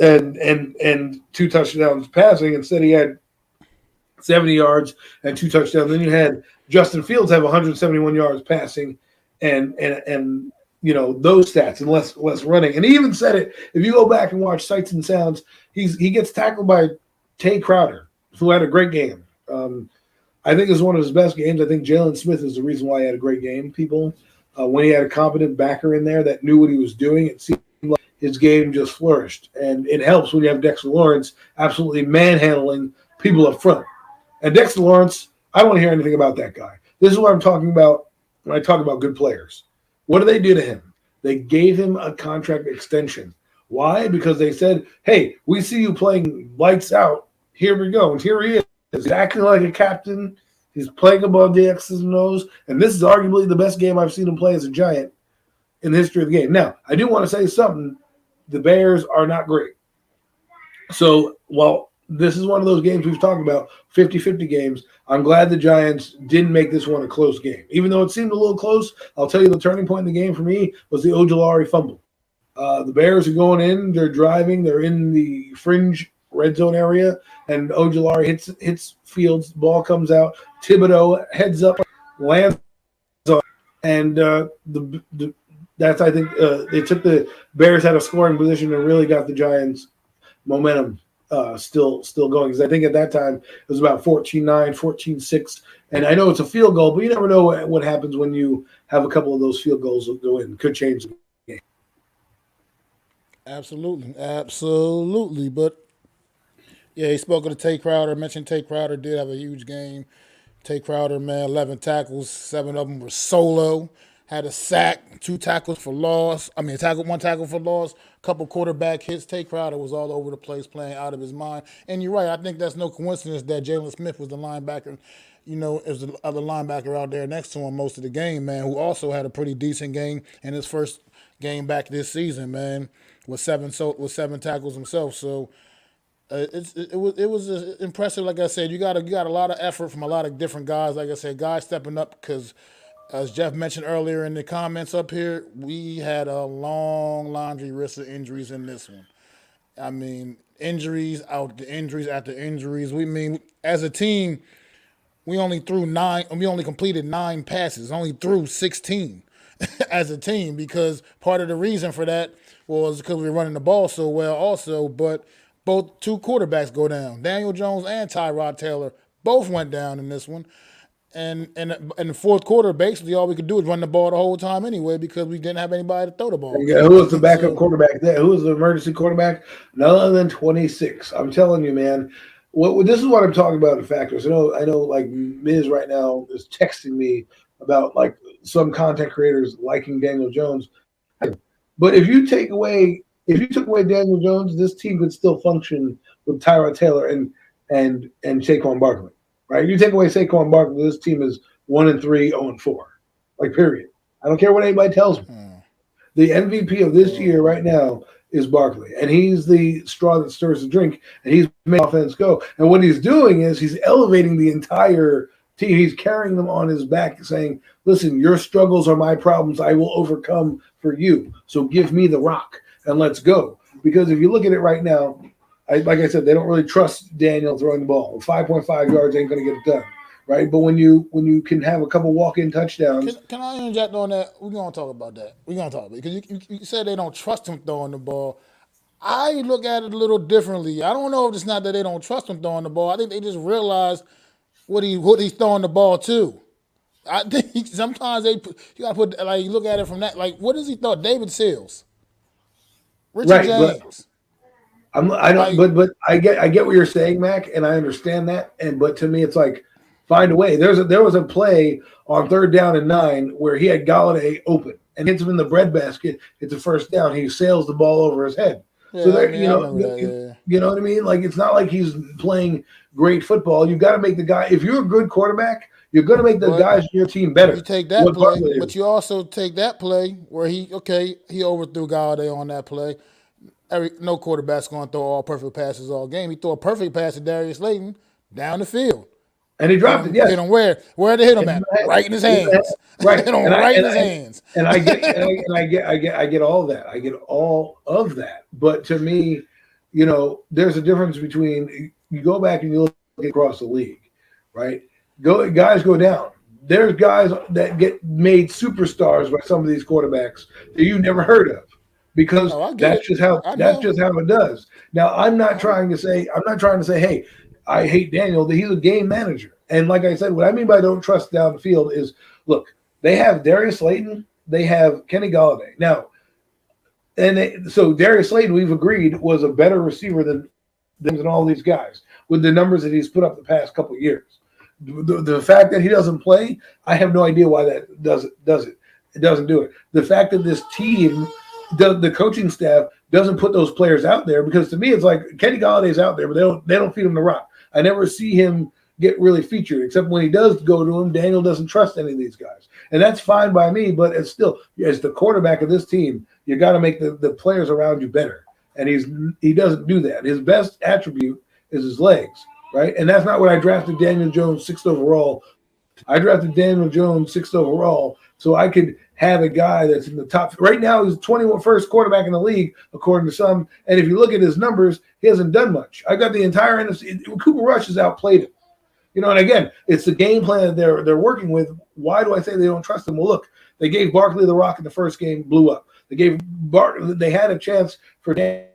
and 2 touchdowns passing. Instead, he had 70 yards and 2 touchdowns. Then you had Justin Fields have 171 yards passing and those stats and less running. And he even said it. If you go back and watch Sights and Sounds, he gets tackled by Tay Crowder, who had a great game. I think it's one of his best games. I think Jalen Smith is the reason why he had a great game, people. When he had a competent backer in there that knew what he was doing, it seemed like his game just flourished. And it helps when you have Dexter Lawrence absolutely manhandling people up front. And Dexter Lawrence, I don't want to hear anything about that guy. This is what I'm talking about when I talk about good players. What do they do to him? They gave him a contract extension. Why? Because they said, hey, we see you playing lights out. Here we go. And here he is. He's acting like a captain. He's playing above the X's and O's. And this is arguably the best game I've seen him play as a Giant in the history of the game. Now, I do want to say something. The Bears are not great. So, while this is one of those games we've talked about, 50-50 games, I'm glad the Giants didn't make this one a close game. Even though it seemed a little close, I'll tell you the turning point in the game for me was the Ojulari fumble. The Bears are going in. They're driving. They're in the fringe red zone area, and Ojulari hits Fields. Ball comes out. Thibodeau heads up, lands on, and that's I think they took the Bears out of scoring position and really got the Giants momentum still going, because I think at that time it was about 14-9, 14-6, and I know it's a field goal, but you never know what happens when you have a couple of those field goals that go in. Could change the game. Absolutely. But yeah, he spoke of the Tay Crowder. Mentioned Tay Crowder did have a huge game. Tay Crowder, man, 11 tackles, 7 of them were solo. Had a sack, 2 tackles for loss. I mean, one tackle for loss, couple quarterback hits. Tay Crowder was all over the place, playing out of his mind. And you're right. I think that's no coincidence that Jalen Smith was the linebacker. Is the other linebacker out there next to him most of the game, man, who also had a pretty decent game in his first game back this season, man, with 7 tackles himself. So it was impressive. Like I said, you got a lot of effort from a lot of different guys. Like I said, guys stepping up because, as Jeff mentioned earlier in the comments up here, we had a long laundry list of injuries in this one. I mean, injuries after injuries. As a team, we only threw 9. We only completed 9 passes. Only threw 16 as a team because part of the reason for that was because we were running the ball so well also. But both 2 quarterbacks go down. Daniel Jones and Tyrod Taylor both went down in this one. And in the fourth quarter, basically all we could do was run the ball the whole time anyway because we didn't have anybody to throw the ball. Yeah, who was the backup quarterback there? Who was the emergency quarterback? None other than 26. I'm telling you, man. This is what I'm talking about in factors. I know. Like Miz right now is texting me about like some content creators liking Daniel Jones. But if you took away Daniel Jones, this team could still function with Tyrod Taylor and Saquon Barkley. Right? You take away Saquon Barkley, this team is 1-3, 0-4. Like, period. I don't care what anybody tells me. The MVP of this year right now is Barkley, and he's the straw that stirs the drink, and he's making offense go. And what he's doing is he's elevating the entire team. He's carrying them on his back, saying, listen, your struggles are my problems. I will overcome for you. So give me the rock, and let's go. Because if you look at it right now, like I said, they don't really trust Daniel throwing the ball. 5.5 yards ain't going to get it done, right? But when you can have a couple walk-in touchdowns. Can I interject on that? We're going to talk about that. Because you said they don't trust him throwing the ball. I look at it a little differently. I don't know if it's not that they don't trust him throwing the ball. I think they just realize what he's throwing the ball to. I think sometimes you got to put like look at it from that. Like, what does he throw? David Seals, Richard James. But I get what you're saying, Mac, and I understand that. But to me, it's like find a way. There was a play on 3rd down and 9 where he had Galladay open and hits him in the breadbasket. It's a first down. He sails the ball over his head. Yeah, So there, I mean, you know what I mean. Like it's not like he's playing great football. You got to make the guy. If you're a good quarterback, you're going to make the guys in your team better. You take that play, but you also take that play where he overthrew Galladay on that play. No quarterback's going to throw all perfect passes all game. He threw a perfect pass to Darius Slayton down the field. And he dropped it, yes. Hit him where? Where did they hit him at? Right in his hands. Right. Hit him right in his hands. And I get all that. I get all of that. But to me, there's a difference between you go back and you look across the league, right? Guys go down. There's guys that get made superstars by some of these quarterbacks that you never heard of. Because that's just how it does. Now, I'm not trying to say, hey, I hate Daniel. He's a game manager. And like I said, what I mean by don't trust down the field is, look, they have Darius Slayton, they have Kenny Galladay. Now, so Darius Slayton, we've agreed, was a better receiver than all these guys with the numbers that he's put up the past couple of years. The fact that he doesn't play, I have no idea why that does it. It doesn't do it. The fact that this team, the coaching staff doesn't put those players out there, because to me it's like Kenny Galladay's out there, but they don't feed him the rock. I never see him get really featured, except when he does go to him, Daniel doesn't trust any of these guys. And that's fine by me, but it's still, as the quarterback of this team, you got to make the players around you better. And he doesn't do that. His best attribute is his legs, right? And that's not what I drafted Daniel Jones 6th overall. I drafted Daniel Jones 6th overall so I could have a guy that's in the top. Right now, he's the 21st quarterback in the league, according to some. And if you look at his numbers, he hasn't done much. I got the entire NFC. Cooper Rush has outplayed him. And again, it's the game plan that they're working with. Why do I say they don't trust him? Well, look, they gave Barkley the rock in the first game, blew up. They had a chance for Dan.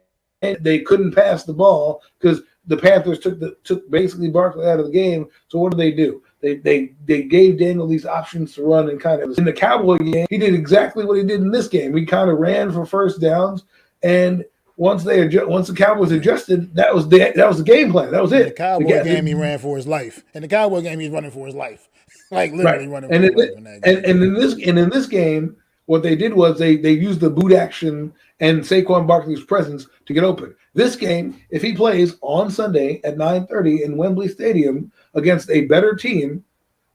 They couldn't pass the ball because the Panthers took basically Barkley out of the game. So what do? They gave Daniel these options to run, and kind of in the Cowboy game, he did exactly what he did in this game. He kind of ran for first downs, and once the Cowboys adjusted, that was the game plan. That was it. In the Cowboy game, he ran for his life. In the Cowboy game, he's running for his life, like literally running for his life in that game. And in this game, what they did was they used the boot action and Saquon Barkley's presence to get open. This game, if he plays on Sunday at 9:30 in Wembley Stadium against a better team,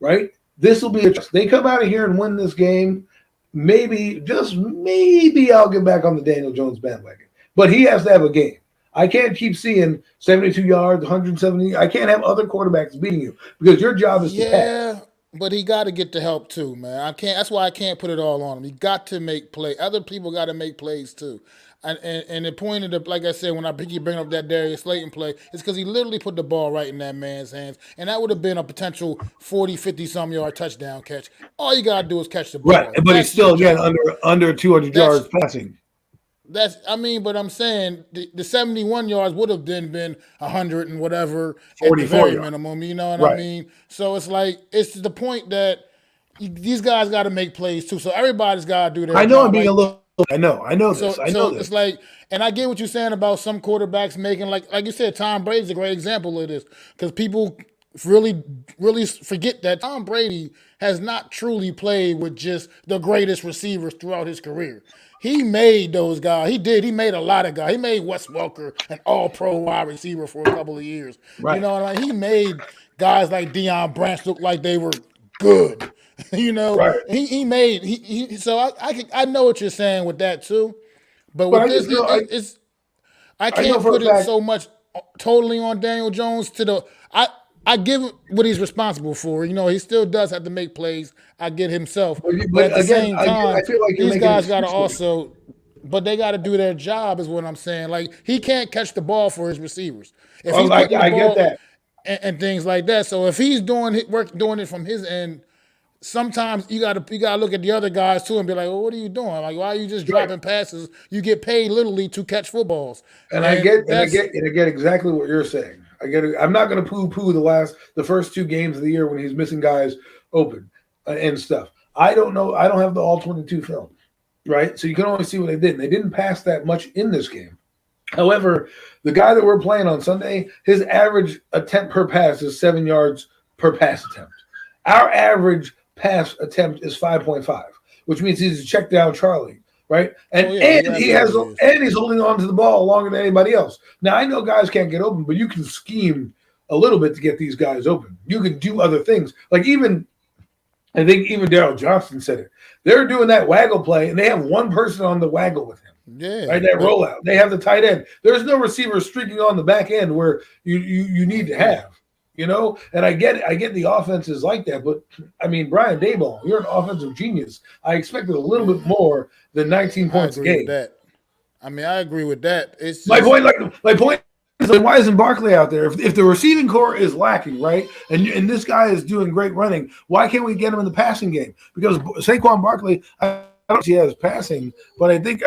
right? This will be they come out of here and win this game. Maybe, just maybe, I'll get back on the Daniel Jones bandwagon. But he has to have a game. I can't keep seeing 72 yards, 170. I can't have other quarterbacks beating you, because your job is to pass. Yeah, but he got to get the help too, man. That's why I can't put it all on him. He got to make plays. Other people got to make plays too. And the point of the, like I said, when I keep bringing up that Darius Slayton play, it's because he literally put the ball right in that man's hands. And that would have been a potential 40, 50-some yard touchdown catch. All you got to do is catch the Right, ball. but he's That's your still again job. under 200 That's yards passing. but I'm saying the 71 yards would have then been 100 and whatever at the 44 very yards. minimum. You know what I Right. mean? So it's like it's to the point that these guys got to make plays too. So everybody's got to do their I know I'm job. being Like a little. I know this. so I know so this. it's like, and I get what you're saying about some quarterbacks making like you said, Tom Brady's a great example of this because people really forget that Tom Brady has not truly played with just the greatest receivers throughout his career. He made those guys. He did. He made a lot of guys. He made Wes Welker an all-pro wide receiver for a couple of years. You Right. know what I mean? He made guys like Deion Branch look like they were good. Right. So I know what you're saying with that too, but But with I this just know it's I I know can't for a put it fact. so much totally on Daniel Jones to the I give what he's responsible for. He still does have to make plays. I get himself, but at But the again, same I time, feel like you're these making an guys got to excuse for me. also, but they got to do their job, is what I'm saying. Like he can't catch the ball for his receivers if he's putting the I get ball that. and things like that. So if he's doing it from his end, sometimes you gotta look at the other guys too and be like, well, what are you doing? Like, why are you just Right. dropping passes? You get paid literally to catch footballs, And and that's I get exactly what you're saying. I get it. I'm not going to poo-poo the first two games of the year when he's missing guys open and stuff. I don't know. I don't have the all 22 film, right? So you can only see what they did. And they didn't pass that much in this game. However, the guy that we're playing on Sunday, his average attempt per pass is 7 yards per pass attempt. Our average pass attempt is 5.5, which means he's a check down Charlie, right? oh yeah, he absolutely is. And he's holding on to the ball longer than anybody else. Now I know guys can't get open, but you can scheme a little bit to get these guys open. You can do other things. Like I think even Daryl Johnston said it. They're doing that waggle play, and they have one person on the waggle with him. Yeah, Right, that rollout. They have the tight end. There's no receiver streaking on the back end where you need to have. And I get the offenses like that, but I mean, Brian Daboll, you're an offensive genius. I expected a little bit more than 19 I points a agree with game. that. I mean, I agree with that. It's My just point is, like, why isn't Barkley out there? If the receiving core is lacking, right, and this guy is doing great running, why can't we get him in the passing game? Because Saquon Barkley, I don't see he has passing, but I think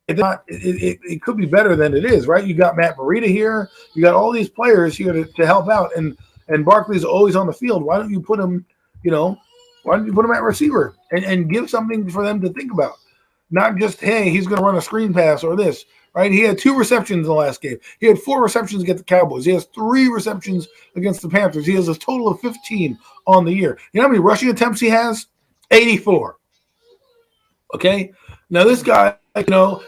it could be better than it is, right? You got Matt Breida here, you got all these players here to help out, and Barkley's always on the field. Why don't you put him, why don't you put him at receiver and give something for them to think about? Not just, hey, he's going to run a screen pass or this, right? He had 2 receptions in the last game. He had 4 receptions against the Cowboys. He has 3 receptions against the Panthers. He has a total of 15 on the year. You know how many rushing attempts he has? 84. Okay? Now this guy,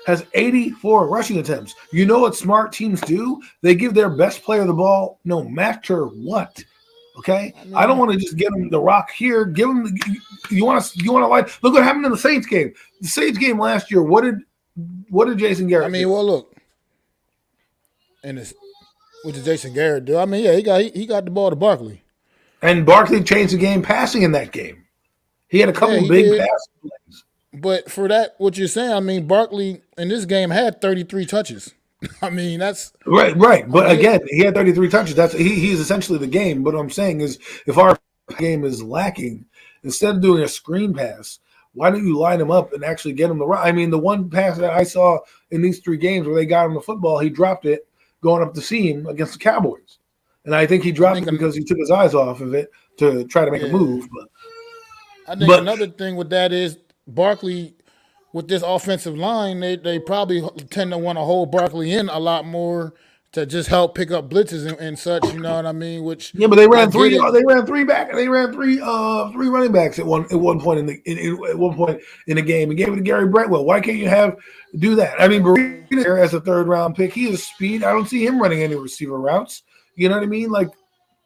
has 84 rushing attempts. You know what smart teams do? They give their best player the ball no matter what. Okay, I don't want to just give him the rock here. Give him you want to line. Look what happened in the Saints game. The Saints game last year. What did Jason Garrett? I mean, do? well, look, and what did Jason Garrett do? I mean, yeah, he got the ball to Barkley. And Barkley changed the game passing in that game. He had a couple Yeah, he big did. pass plays. But for that, what you're saying, I mean, Barkley in this game had 33 touches. I mean, that's Right. But again, he had 33 touches. That's he's essentially the game. But what I'm saying is, if our game is lacking, instead of doing a screen pass, why don't you line him up and actually get him the run? I mean, the one pass that I saw in these 3 games where they got him the football, he dropped it going up the seam against the Cowboys. And I think he dropped it because he took his eyes off of it to try to make a move. I think another thing with that is Barkley, with this offensive line, they probably tend to want to hold Barkley in a lot more to just help pick up blitzes and such. You know what I mean? Which Yeah, but they I ran get 3. it. They ran 3 back. They ran 3 running backs at one point at one point in the game and gave it to Gary Brentwell. Why can't you do that? I mean, Breida as a 3rd round pick, he has speed. I don't see him running any receiver routes. You know what I mean? Like,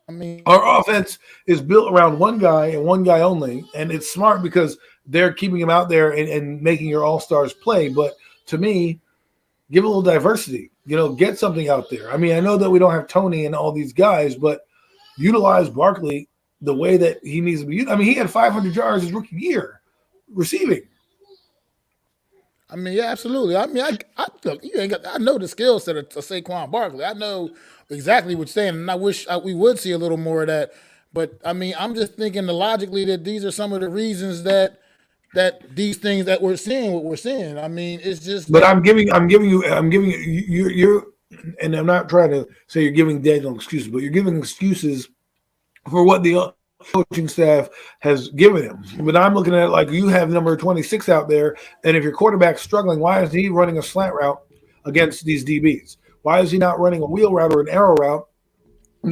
I mean, our offense is built around one guy and one guy only, and it's smart because they're keeping him out there and making your all-stars play. But to me, give a little diversity. Get something out there. I mean, I know that we don't have Tony and all these guys, but utilize Barkley the way that he needs to be. I mean, he had 500 yards his rookie year receiving. I mean, yeah, absolutely. I mean, I look, you ain't got. I know the skill set of Saquon Barkley. I know exactly what you're saying, and I wish we would see a little more of that. But I mean, I'm just thinking logically that these are some of the reasons that these things that we're seeing, what we're seeing. I mean, it's just But that. I'm giving you, you're, and I'm not trying to say you're giving Daniel excuses, but you're giving excuses for what the coaching staff has given him. But I'm looking at it like you have number 26 out there, and if your quarterback's struggling, why is he running a slant route against these DBs? Why is he not running a wheel route or an arrow route?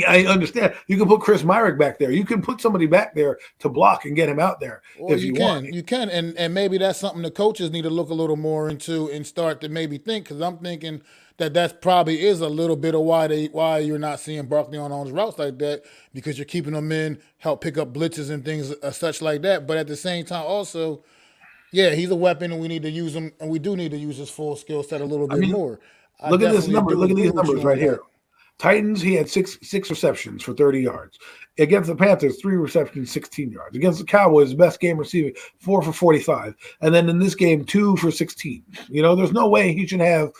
I understand. You can put Chris Myrick back there. You can put somebody back there to block and get him out there Well, if you want. you can, and maybe that's something the coaches need to look a little more into and start to maybe think. Because I'm thinking that that's probably is a little bit of why you're not seeing Barkley on his routes like that, because you're keeping them in, help pick up blitzes and things such like that. But at the same time, also, yeah, he's a weapon, and we need to use him, and we do need to use his full skill set a little I bit mean, more. I look at this definitely number. do Look at agree these with numbers you right on here. that. Titans, he had six receptions for 30 yards. Against the Panthers, 3 receptions, 16 yards. Against the Cowboys, best game receiving, 4 for 45. And then in this game, 2 for 16. There's no way he should have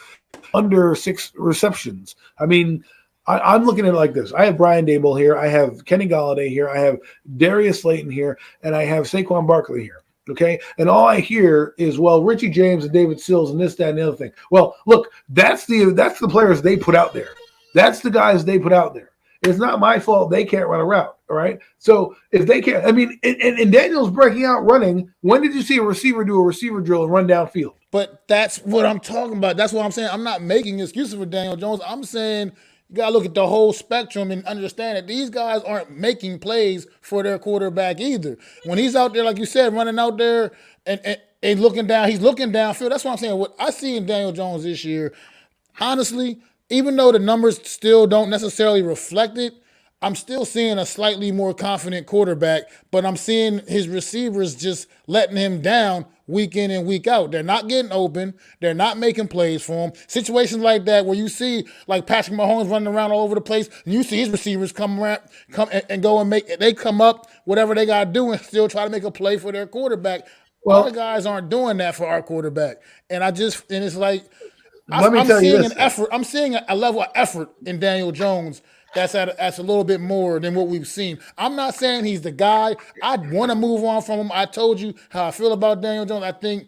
under 6 receptions. I mean, I'm looking at it like this. I have Brian Dable here. I have Kenny Golladay here. I have Darius Slayton here. And I have Saquon Barkley here. Okay. And all I hear is, well, Richie James and David Sills and this, that, and the other thing. Well, look, that's the players they put out there. That's the guys they put out there. It's not my fault they can't run a route. All right. So if they can't, I mean, and Daniel's breaking out running. When did you see a receiver do a receiver drill and run downfield? But that's what I'm talking about. That's what I'm saying. I'm not making excuses for Daniel Jones. I'm saying you got to look at the whole spectrum and understand that these guys aren't making plays for their quarterback either. When he's out there, like you said, running out there and looking down, he's looking downfield. That's what I'm saying. What I see in Daniel Jones this year, honestly, even though the numbers still don't necessarily reflect it, I'm still seeing a slightly more confident quarterback, but I'm seeing his receivers just letting him down week in and week out. They're not getting open. They're not making plays for him. Situations like that where you see like Patrick Mahomes running around all over the place, and you see his receivers come and go and they come up, whatever they got to do, and still try to make a play for their quarterback. Our Well, guys aren't doing that for our quarterback. And it's like, let me I'm tell you seeing this. an effort. I'm seeing a level of effort in Daniel Jones that's a little bit more than what we've seen. I'm not saying he's the guy. I want to move on from him. I told you how I feel about Daniel Jones. I think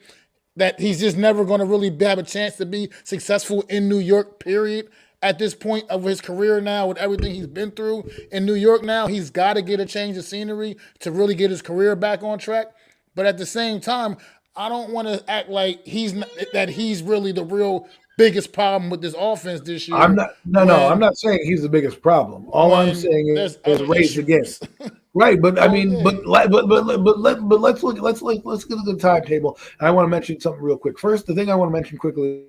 that he's just never going to really have a chance to be successful in New York, period. At this point of his career now, with everything he's been through in New York now, he's got to get a change of scenery to really get his career back on track. But at the same time, I don't want to act like he's really the real biggest problem with this offense this I'm year not. No. I'm when not saying he's the biggest problem. All I'm saying there's is other raised issues. against. Right, but I Oh mean, yeah. let's get at the timetable. And I want to mention something real quick. First, the thing I want to mention quickly,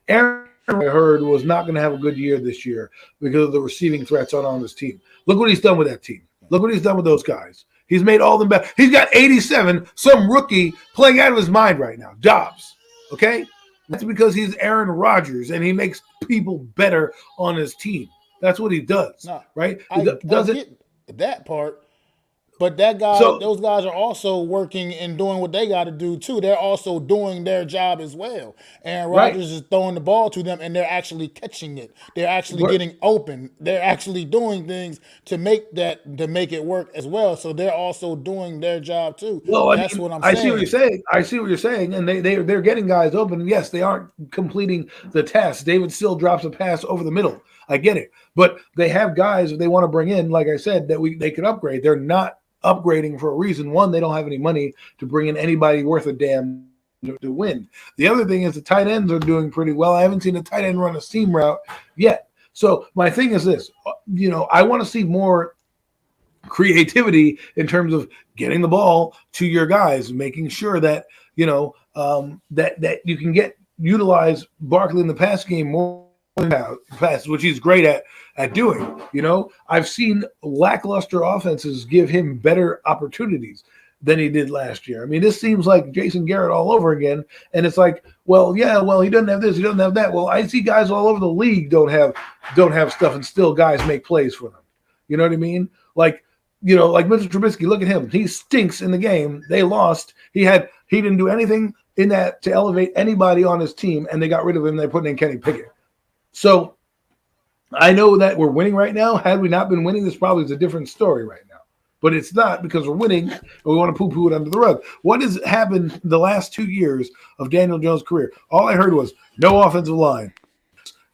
Aaron, I heard, was not going to have a good year this year because of the receiving threats on his team. Look what he's done with that team. Look what he's done with those guys. He's made all them better. He's got 87, some rookie playing out of his mind right now. Dobbs, okay? That's because he's Aaron Rodgers and he makes people better on his team. That's what he does, No, right? I Does it? get that part. But So those guys are also working and doing what they got to do too. They're also doing their job as well. And right, Rodgers is throwing the ball to them, and they're actually catching it. They're actually We're- getting open. They're actually doing things to make it work as well. So they're also doing their job too. well, I That's mean, what I'm I see what you're saying. saying. I see what you're saying, and they're getting guys open. And yes, they aren't completing the task. David still drops a pass over the middle. I get it, but they have guys that they want to bring in. Like I said, they could upgrade. They're not upgrading for a reason. One, they don't have any money to bring in anybody worth a damn to win. The other thing is the tight ends are doing pretty well. I haven't seen a tight end run a seam route yet. So my thing is this, I want to see more creativity in terms of getting the ball to your guys, making sure that, that you can utilize Barkley in the pass game more pass, which he's great at doing. I've seen lackluster offenses give him better opportunities than he did last year. I mean, this seems like Jason Garrett all over again. And it's like, he doesn't have this, he doesn't have that. Well, I see guys all over the league don't have stuff, and still guys make plays for them. You know what I mean? Like, like Mitchell Trubisky, look at him. He stinks in the game. They lost. He didn't do anything in that to elevate anybody on his team, and they got rid of him. They put in Kenny Pickett. So I know that we're winning right now. Had we not been winning, this probably is a different story right now. But it's not, because we're winning and we want to poo-poo it under the rug. What has happened the last 2 years of Daniel Jones' career? All I heard was no offensive line.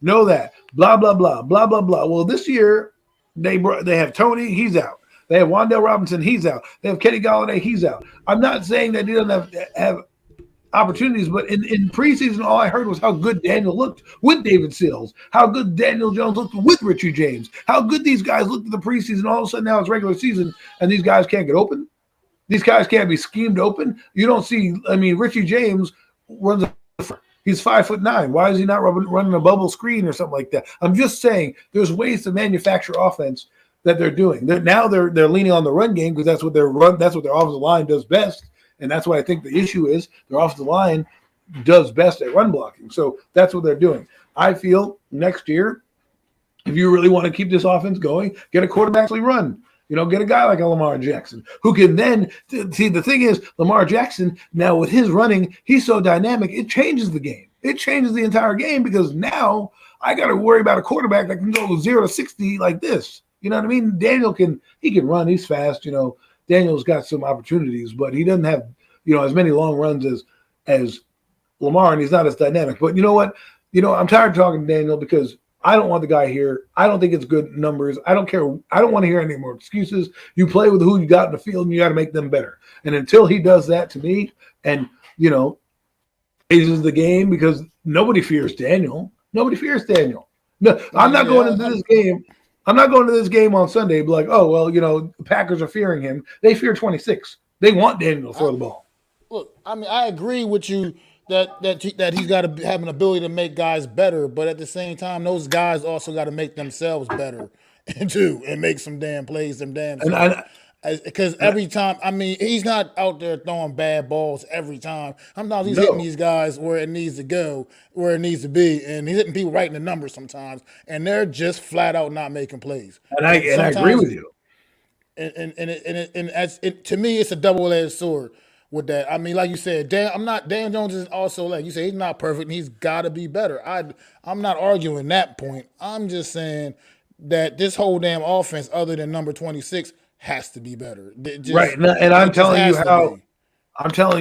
Know that. Blah, blah, blah, blah, blah, blah. Well, this year they have Tony, he's out. They have Wan'Dale Robinson, he's out. They have Kenny Golladay, he's out. I'm not saying that he doesn't have opportunities, but in preseason, all I heard was how good Daniel looked with David Sills, how good Daniel Jones looked with Richie James, how good these guys looked in the preseason. All of a sudden now it's regular season, and these guys can't get open. These guys can't be schemed open. You don't see, Richie James runs he's 5'9". Why is he not running a bubble screen or something like that? I'm just saying there's ways to manufacture offense that they're doing. They're leaning on the run game because that's what their offensive line does best. And that's what I think the issue is. Their offensive line does best at run blocking. So that's what they're doing. I feel next year, if you really want to keep this offense going, get a quarterback actually run. Get a guy like a Lamar Jackson who can then see. The thing is, Lamar Jackson, now with his running, he's so dynamic, it changes the game. It changes the entire game, because now I got to worry about a quarterback that can go 0 to 60 like this. You know what I mean? Daniel can run. He's fast. Daniel's got some opportunities, but he doesn't have, as many long runs as Lamar, and he's not as dynamic. But you know what? I'm tired of talking to Daniel, because I don't want the guy here. I don't think it's good numbers. I don't care. I don't want to hear any more excuses. You play with who you got in the field, and you got to make them better. And until he does that to me, and, raises the game, because nobody fears Daniel. Nobody fears Daniel. No, I'm not going into this game. I'm not going to this game on Sunday and be like, oh, well, the Packers are fearing him. They fear 26. They want Daniel to throw the ball. Look, I agree with you that he's got to have an ability to make guys better, but at the same time, those guys also got to make themselves better too, and make some damn plays, because every time, he's not out there throwing bad balls every time. Sometimes he's hitting these guys where it needs to go, where it needs to be, and he's hitting people right in the numbers sometimes, and they're just flat out not making plays. And I agree with you. And to me, it's a double-edged sword with that. Like you said, Dan Jones is also, like you said, he's not perfect, and he's got to be better. I'm not arguing that point. I'm just saying that this whole damn offense, other than number 26, has to be better. Right, and I'm telling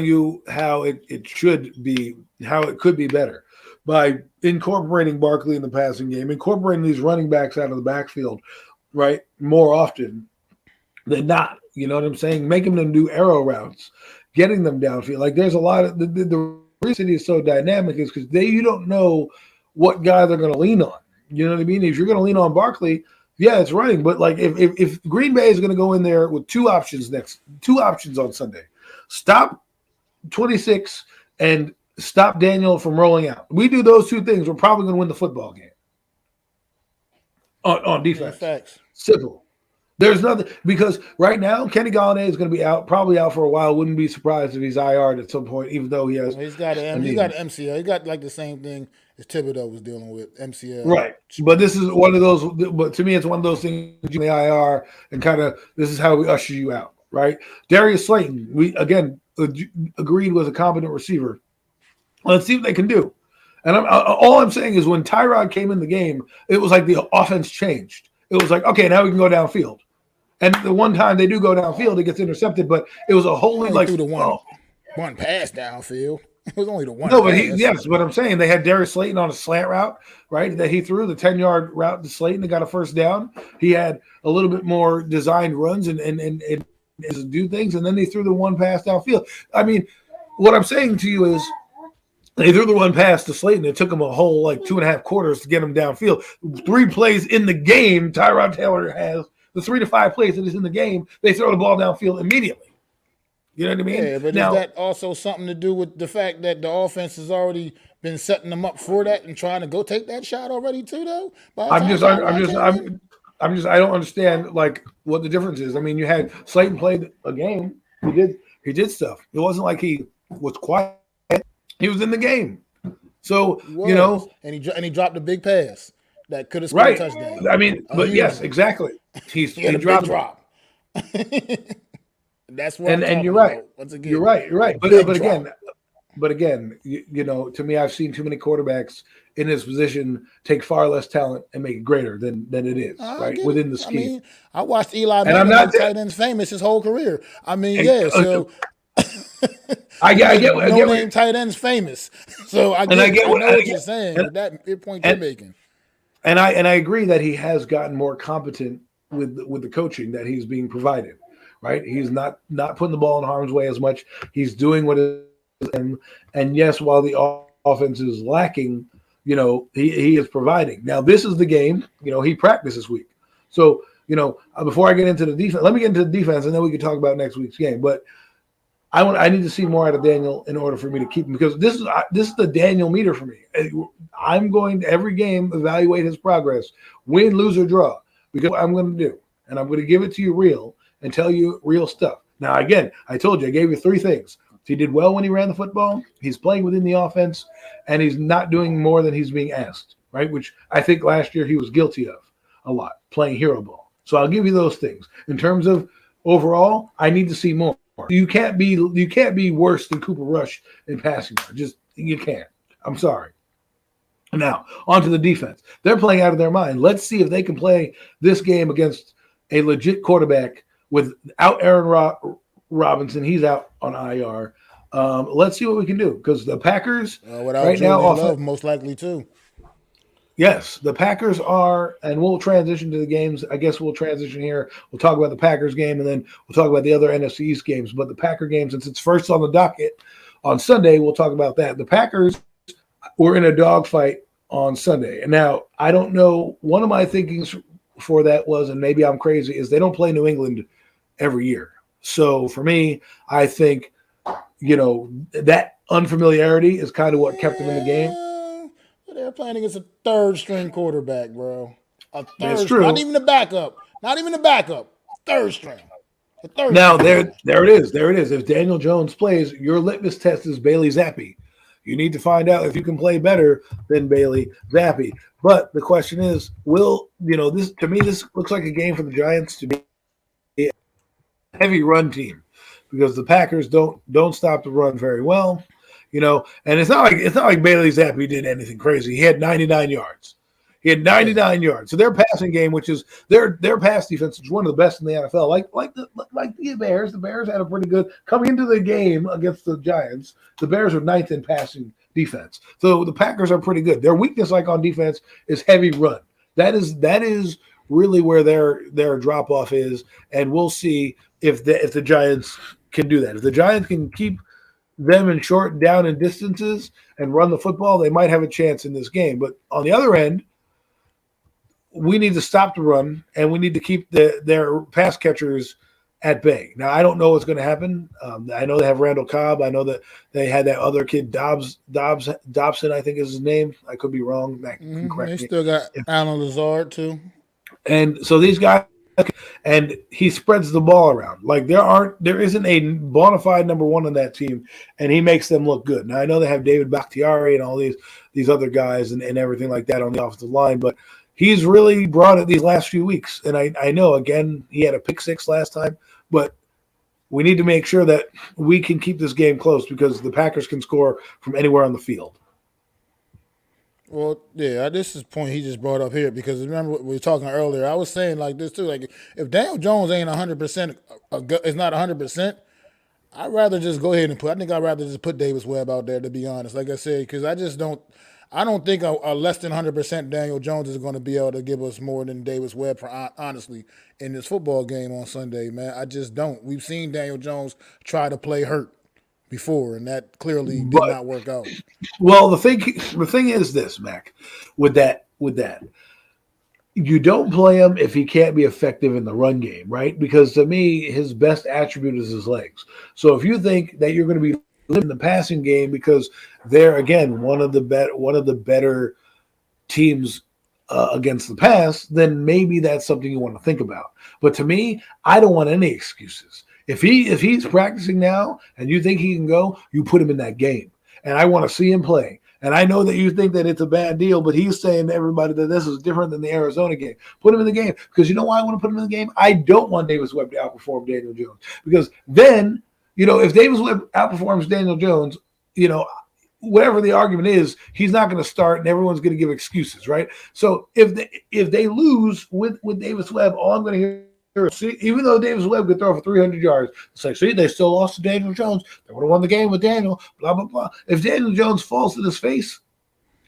you how it should be, how it could be better, by incorporating Barkley in the passing game, incorporating these running backs out of the backfield, right, more often than not. You know what I'm saying? Making them do arrow routes, getting them downfield. Like, there's a lot of the reason is so dynamic is because you don't know what guy they're going to lean on. You know what I mean? If you're going to lean on Barkley, yeah, it's running. But like, if Green Bay is going to go in there with two options on Sunday, stop 26 and stop Daniel from rolling out. We do those two things, we're probably going to win the football game on defense. Yeah, facts. Simple. There's nothing, because right now Kenny Golladay is going to be out, probably out for a while. Wouldn't be surprised if he's IR'd at some point, even though he has. He's got an MCL. He got like the same thing as Thibodeau was dealing with, MCL. Right, but this is one of those. But to me, it's one of those things in the IR, and kind of this is how we usher you out. Right, Darius Slayton. We again agreed was a competent receiver. Let's see what they can do. And all I'm saying is, when Tyrod came in the game, it was like the offense changed. It was like, okay, now we can go downfield. And the one time they do go downfield, it gets intercepted, but it was a wholly like through the one pass downfield. It was only the one. No, but but I'm saying they had Darius Slayton on a slant route, right? That he threw the 10-yard route to Slayton that got a first down. He had a little bit more designed runs and do things, and then they threw the one pass downfield. What I'm saying to you is, they threw the one pass to Slayton. It took him a whole 2.5 quarters to get him downfield. 3 plays in the game, Tyrod Taylor has the 3 to 5 plays that is in the game. They throw the ball downfield immediately. You know what I mean? Yeah, but now, is that also something to do with the fact that the offense has already been setting them up for that and trying to go take that shot already too, though? I don't understand what the difference is. You had Slayton played a game. He did stuff. It wasn't like he was quiet. He was in the game. So, and he dropped a big pass that could have scored a touchdown. Yes, exactly. He dropped. That's what I'm And you're talking right. about. Once again, You're right. You're right. big But drop. again, to me, I've seen too many quarterbacks in this position take far less talent and make it greater than it is, I right, get it. within the I scheme. mean, I watched Eli And I'm Manning not. make tight ends famous his whole career. I mean, And, yeah. So I he get. I made get. I no get. What, name tight ends famous. So and I get. I What, know what you're saying and, with that point you're and making. I agree that he has gotten more competent with the coaching that he's being provided. Right, he's not putting the ball in harm's way as much. He's doing what it is, and yes, while the offense is lacking, he is providing. Now this is the game. He practiced this week, so before I get into the defense, let me get into the defense, and then we can talk about next week's game. But I need to see more out of Daniel in order for me to keep him, because this is the Daniel meter for me. I'm going to every game evaluate his progress, win, lose, or draw, because what I'm going to do, and I'm going to give it to you real and tell you real stuff. Now, again, I told you, I gave you three things. He did well when he ran the football. He's playing within the offense, and he's not doing more than he's being asked, right? Which I think last year he was guilty of a lot, playing hero ball. So I'll give you those things. In terms of overall, I need to see more. You can't be worse than Cooper Rush in passing. You can't. I'm sorry. Now, on to the defense. They're playing out of their mind. Let's see if they can play this game against a legit quarterback without Aaron Robinson. He's out on IR. Let's see what we can do, because the Packers Without right Jordan now, Love, most likely too. yes, the Packers are, and we'll transition to the games. I guess we'll transition here. We'll talk about the Packers game, and then we'll talk about the other NFC East games. But the Packer game, since it's first on the docket on Sunday, we'll talk about that. The Packers were in a dogfight on Sunday. And now, I don't know, one of my thinkings for that was, and maybe I'm crazy, is they don't play New England every year. So for me, I think, that unfamiliarity is kind of what kept them in the game. They're playing against a third string quarterback, bro. That's Not true. even the backup. Not even the backup. Third string. A third Now string. there it is. There it is. If Daniel Jones plays, your litmus test is Bailey Zappi. You need to find out if you can play better than Bailey Zappi. But the question is, this to me, this looks like a game for the Giants to be a heavy run team, because the Packers don't stop the run very well. And it's not like Bailey Zappi did anything crazy. He had 99 yards. He had 99 yards. So their passing game, which is their pass defense, is one of the best in the NFL. Like the Bears. The Bears had a pretty good coming into the game against the Giants. The Bears were ninth in passing defense. So the Packers are pretty good. Their weakness, like on defense, is heavy run. That is really where their drop off is, and we'll see if the Giants can do that. If the Giants can keep them in short down and distances and run the football, they might have a chance in this game. But on the other end, we need to stop the run, and we need to keep their pass catchers at bay. Now, I don't know what's going to happen. I know they have Randall Cobb. I know that they had that other kid, Dobson, I think is his name. I could be wrong. They still got Alan Lazard too. And so these guys, and he spreads the ball around. Like there isn't a bona fide number one on that team, and he makes them look good. Now, I know they have David Bakhtiari and all these other guys and everything like that on the offensive line, but he's really brought it these last few weeks. And I know, again, he had a pick six last time, but we need to make sure that we can keep this game close, because the Packers can score from anywhere on the field. Well, yeah, this is the point he just brought up here, because remember what we were talking earlier. I was saying like this too. Like, if Daniel Jones ain't 100%, is not 100%, I'd rather just go ahead and I think I'd rather just put Davis Webb out there, to be honest. Like I said, because I don't think a less than 100% Daniel Jones is going to be able to give us more than Davis Webb, honestly, in this football game on Sunday, man. I just don't. We've seen Daniel Jones try to play hurt before, and that clearly did not work out. Well, the thing is this, Mac, with that, you don't play him if he can't be effective in the run game, right? Because to me, his best attribute is his legs. So if you think that you're going to be in the passing game because they're, again, one of the better teams against the pass, then maybe that's something you want to think about. But to me, I don't want any excuses. If he's practicing now and you think he can go, you put him in that game. And I want to see him play. And I know that you think that it's a bad deal, but he's saying to everybody that this is different than the Arizona game. Put him in the game. Because you know why I want to put him in the game? I don't want Davis Webb to outperform Daniel Jones. Because then, if Davis Webb outperforms Daniel Jones, whatever the argument is, he's not going to start and everyone's going to give excuses, right? So if they lose with Davis Webb, all I'm going to hear, see, even though Davis Webb could throw for 300 yards, it's like, see, they still lost to Daniel Jones. They would have won the game with Daniel, blah, blah, blah. If Daniel Jones falls to his face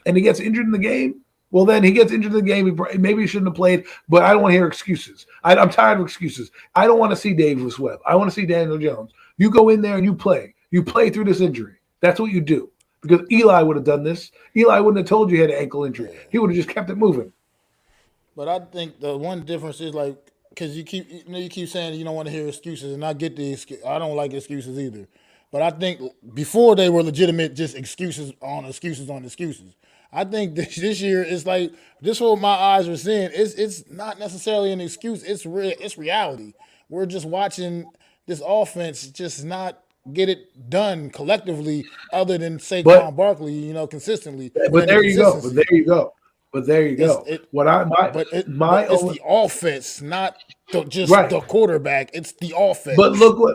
and he gets injured in the game, well, then he gets injured in the game. Maybe he shouldn't have played, but I don't want to hear excuses. I'm tired of excuses. I don't want to see Davis Webb. I want to see Daniel Jones. You go in there and you play. You play through this injury. That's what you do. Because Eli would have done this. Eli wouldn't have told you he had an ankle injury. He would have just kept it moving. But I think the one difference is because you keep saying you don't want to hear excuses, and I get the excuse. I don't like excuses either. But I think before they were legitimate, just excuses on excuses on excuses. I think this year is like this. What my eyes are seeing it's not necessarily an excuse. It's reality. We're just watching this offense just not get it done collectively, other than Saquon Barkley, consistently. But there you go. But there you go. It's the offense, not the quarterback. It's the offense. But look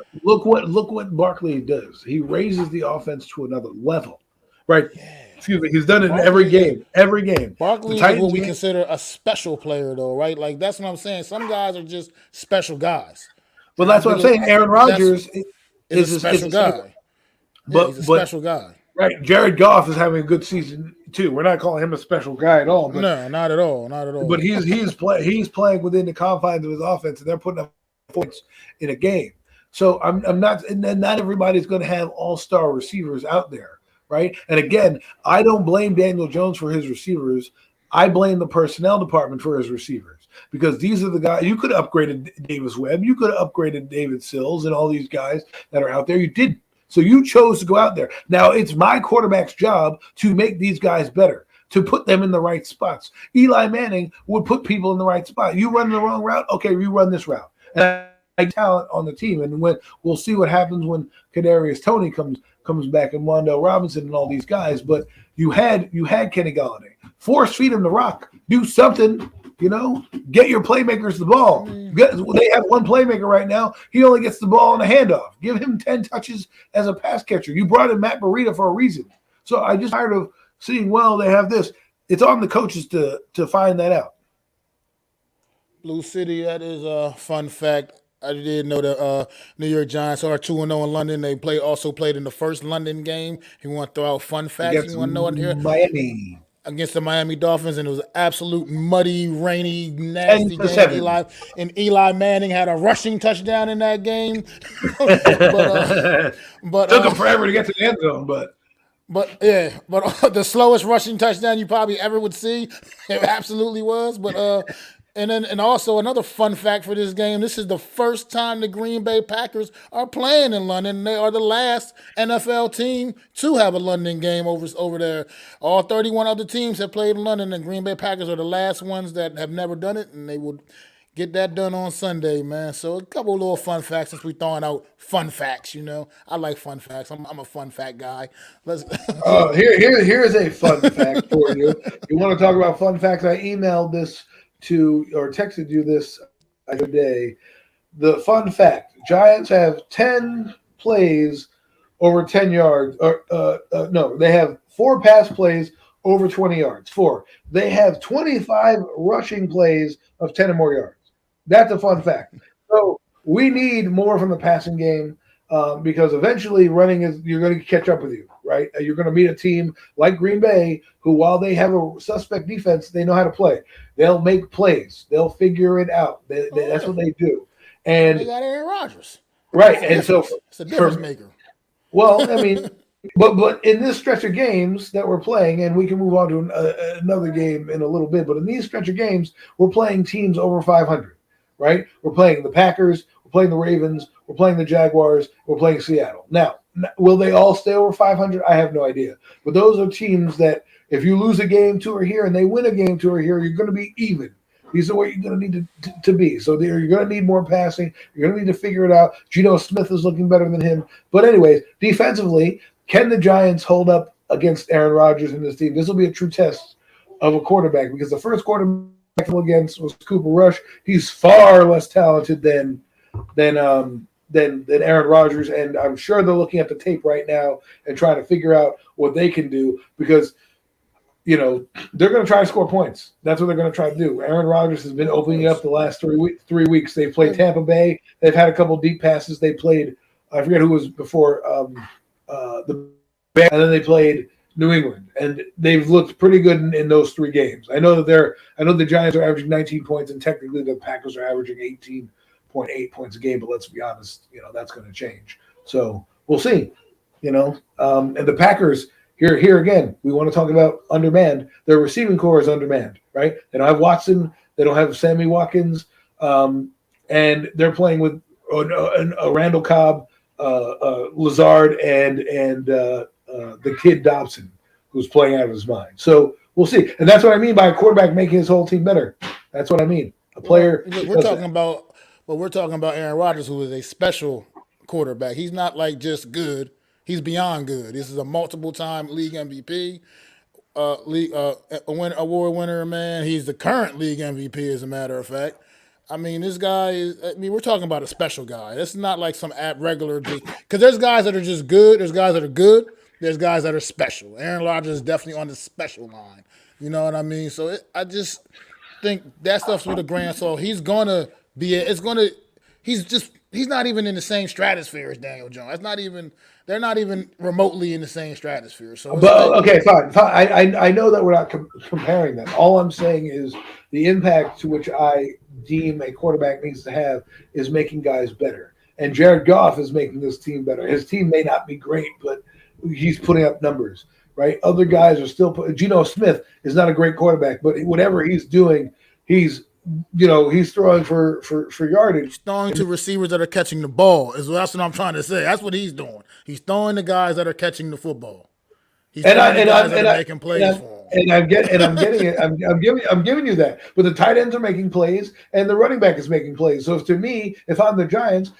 what Barkley does. He raises the offense to another level, right? Yeah. Excuse me. He's done it in every game. Every game. Barkley is what we consider a special player, though, right? Like that's what I'm saying. Some guys are just special guys. But that's what I'm saying. Aaron Rodgers is a special guy. He's a special guy. Right. Jared Goff is having a good season too. We're not calling him a special guy at all. No, not at all. Not at all. But he's playing within the confines of his offense, and they're putting up points in a game. So I'm not, and not everybody's going to have all-star receivers out there, right? And again, I don't blame Daniel Jones for his receivers. I blame the personnel department for his receivers, because these are the guys. You could have upgraded Davis Webb. You could have upgraded David Sills and all these guys that are out there. You didn't. So you chose to go out there. Now, it's my quarterback's job to make these guys better, to put them in the right spots. Eli Manning would put people in the right spot. You run the wrong route, okay, you run this route. And I talent on the team. And we'll see what happens when Kadarius Toney comes back, and Wandale Robinson and all these guys. But you had Kenny Galladay. Force feed him the rock. Do something. Get your playmakers the ball. They have one playmaker right now. He only gets the ball on a handoff. Give him 10 touches as a pass catcher. You brought in Matt Breida for a reason. So I just tired of seeing, they have this. It's on the coaches to find that out. Blue City, that is a fun fact. I did know the New York Giants are 2-0 in London. They also played in the first London game. You want to throw out fun facts? You want to know it here? Miami. Against the Miami Dolphins, and it was an absolute muddy, rainy, nasty game. Eli Manning had a rushing touchdown in that game. but took him forever to get to the end zone, but the slowest rushing touchdown you probably ever would see. It absolutely was. But and also another fun fact for this game: this is the first time the Green Bay Packers are playing in London. They are the last NFL team to have a London game over there. All 31 other teams have played in London, and Green Bay Packers are the last ones that have never done it, and they will get that done on Sunday, man. So a couple of little fun facts since we're throwing out fun facts. I like fun facts. I'm a fun fact guy. Let's. Here's a fun fact for you. You want to talk about fun facts? I emailed this or texted you this other day. The fun fact: Giants have 10 plays over 10 yards. No, they have 4 pass plays over 20 yards. 4. They have 25 rushing plays of 10 or more yards. That's a fun fact. So we need more from the passing game, because eventually you're going to catch up with you, right? You're going to meet a team like Green Bay, who, while they have a suspect defense, they know how to play. They'll make plays. They'll figure it out. That's what they do. And they got Aaron Rodgers, right? And so it's a difference maker. Well, I mean, but in this stretch of games that we're playing, and we can move on to another game in a little bit, but in these stretch of games, we're playing teams over 500, right? We're playing the Packers, we're playing the Ravens, we're playing the Jaguars, we're playing Seattle. Now, will they all stay over 500? I have no idea. But those are teams that if you lose a game, 2 are here, and they win a game, 2 are here, you're going to be even. These are what you're going to need to be. So you're going to need more passing. You're going to need to figure it out. Geno Smith is looking better than him. But anyways, defensively, can the Giants hold up against Aaron Rodgers and this team. This will be a true test of a quarterback because the first quarterback against was Cooper Rush. He's far less talented than Aaron Rodgers, and I'm sure they're looking at the tape right now and trying to figure out what they can do because they're going to try to score points. That's what they're going to try to do. Aaron Rodgers has been opening up the last 3 weeks. They've played Tampa Bay. They've had a couple deep passes. They played I forget who was before the Bears, and then they played New England, and they've looked pretty good in those 3 games. I know the Giants are averaging 19 points, and technically the Packers are averaging 18.8 points a game. But let's be honest, that's going to change. So we'll see. And the Packers here again, we want to talk about undermanned. Their receiving core is undermanned, right? They don't have Watson, they don't have Sammy Watkins, and they're playing with a Randall Cobb, Lazard, and the kid Dobson, who's playing out of his mind. So we'll see. And that's what I mean by a quarterback making his whole team better. That's what I mean. A player. We're talking about Aaron Rodgers, who is a special quarterback. He's not like just good. He's beyond good. This is a multiple-time league MVP, award winner, man. He's the current league MVP, as a matter of fact. I mean, this guy is. We're talking about a special guy. This is not like some regular. Because there's guys that are just good. There's guys that are good. There's guys that are special. Aaron Rodgers is definitely on the special line. You know what I mean? So I just think that stuff's with a grain of salt. He's gonna be. He's not even in the same stratosphere as Daniel Jones. They're not even remotely in the same stratosphere. So, okay, fine. I know that we're not comparing them. All I'm saying is the impact to which I deem a quarterback needs to have is making guys better. And Jared Goff is making this team better. His team may not be great, but he's putting up numbers, right? Other guys are still Geno Smith is not a great quarterback, but whatever he's doing, he's throwing for yardage. He's throwing to receivers that are catching the ball. That's what I'm trying to say. That's what he's doing. He's throwing the guys that are catching the football. He's making plays for him. And I'm getting it. I'm giving you that. But the tight ends are making plays, and the running back is making plays. So to me, if I'm the Giants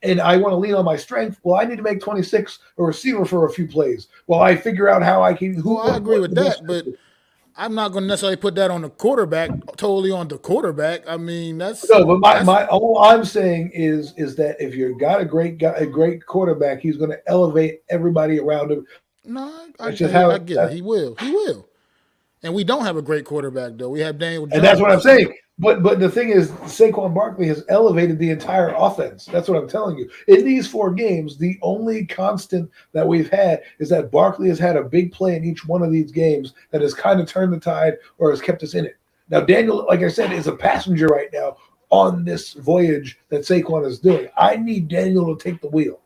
and I want to lean on my strength, well, I need to make 26 a receiver for a few plays. Well, I figure out how I can. I agree with that, but I'm not going to necessarily put that on the quarterback, totally on the quarterback. I mean, that's no. But all I'm saying is that if you've got a great quarterback, he's going to elevate everybody around him. No, I get it. He will. And we don't have a great quarterback, though. We have Daniel Jones. And that's what I'm saying. But the thing is, Saquon Barkley has elevated the entire offense. That's what I'm telling you. In these 4 games, the only constant that we've had is that Barkley has had a big play in each one of these games that has kind of turned the tide or has kept us in it. Now, Daniel, like I said, is a passenger right now on this voyage that Saquon is doing. I need Daniel to take the wheel.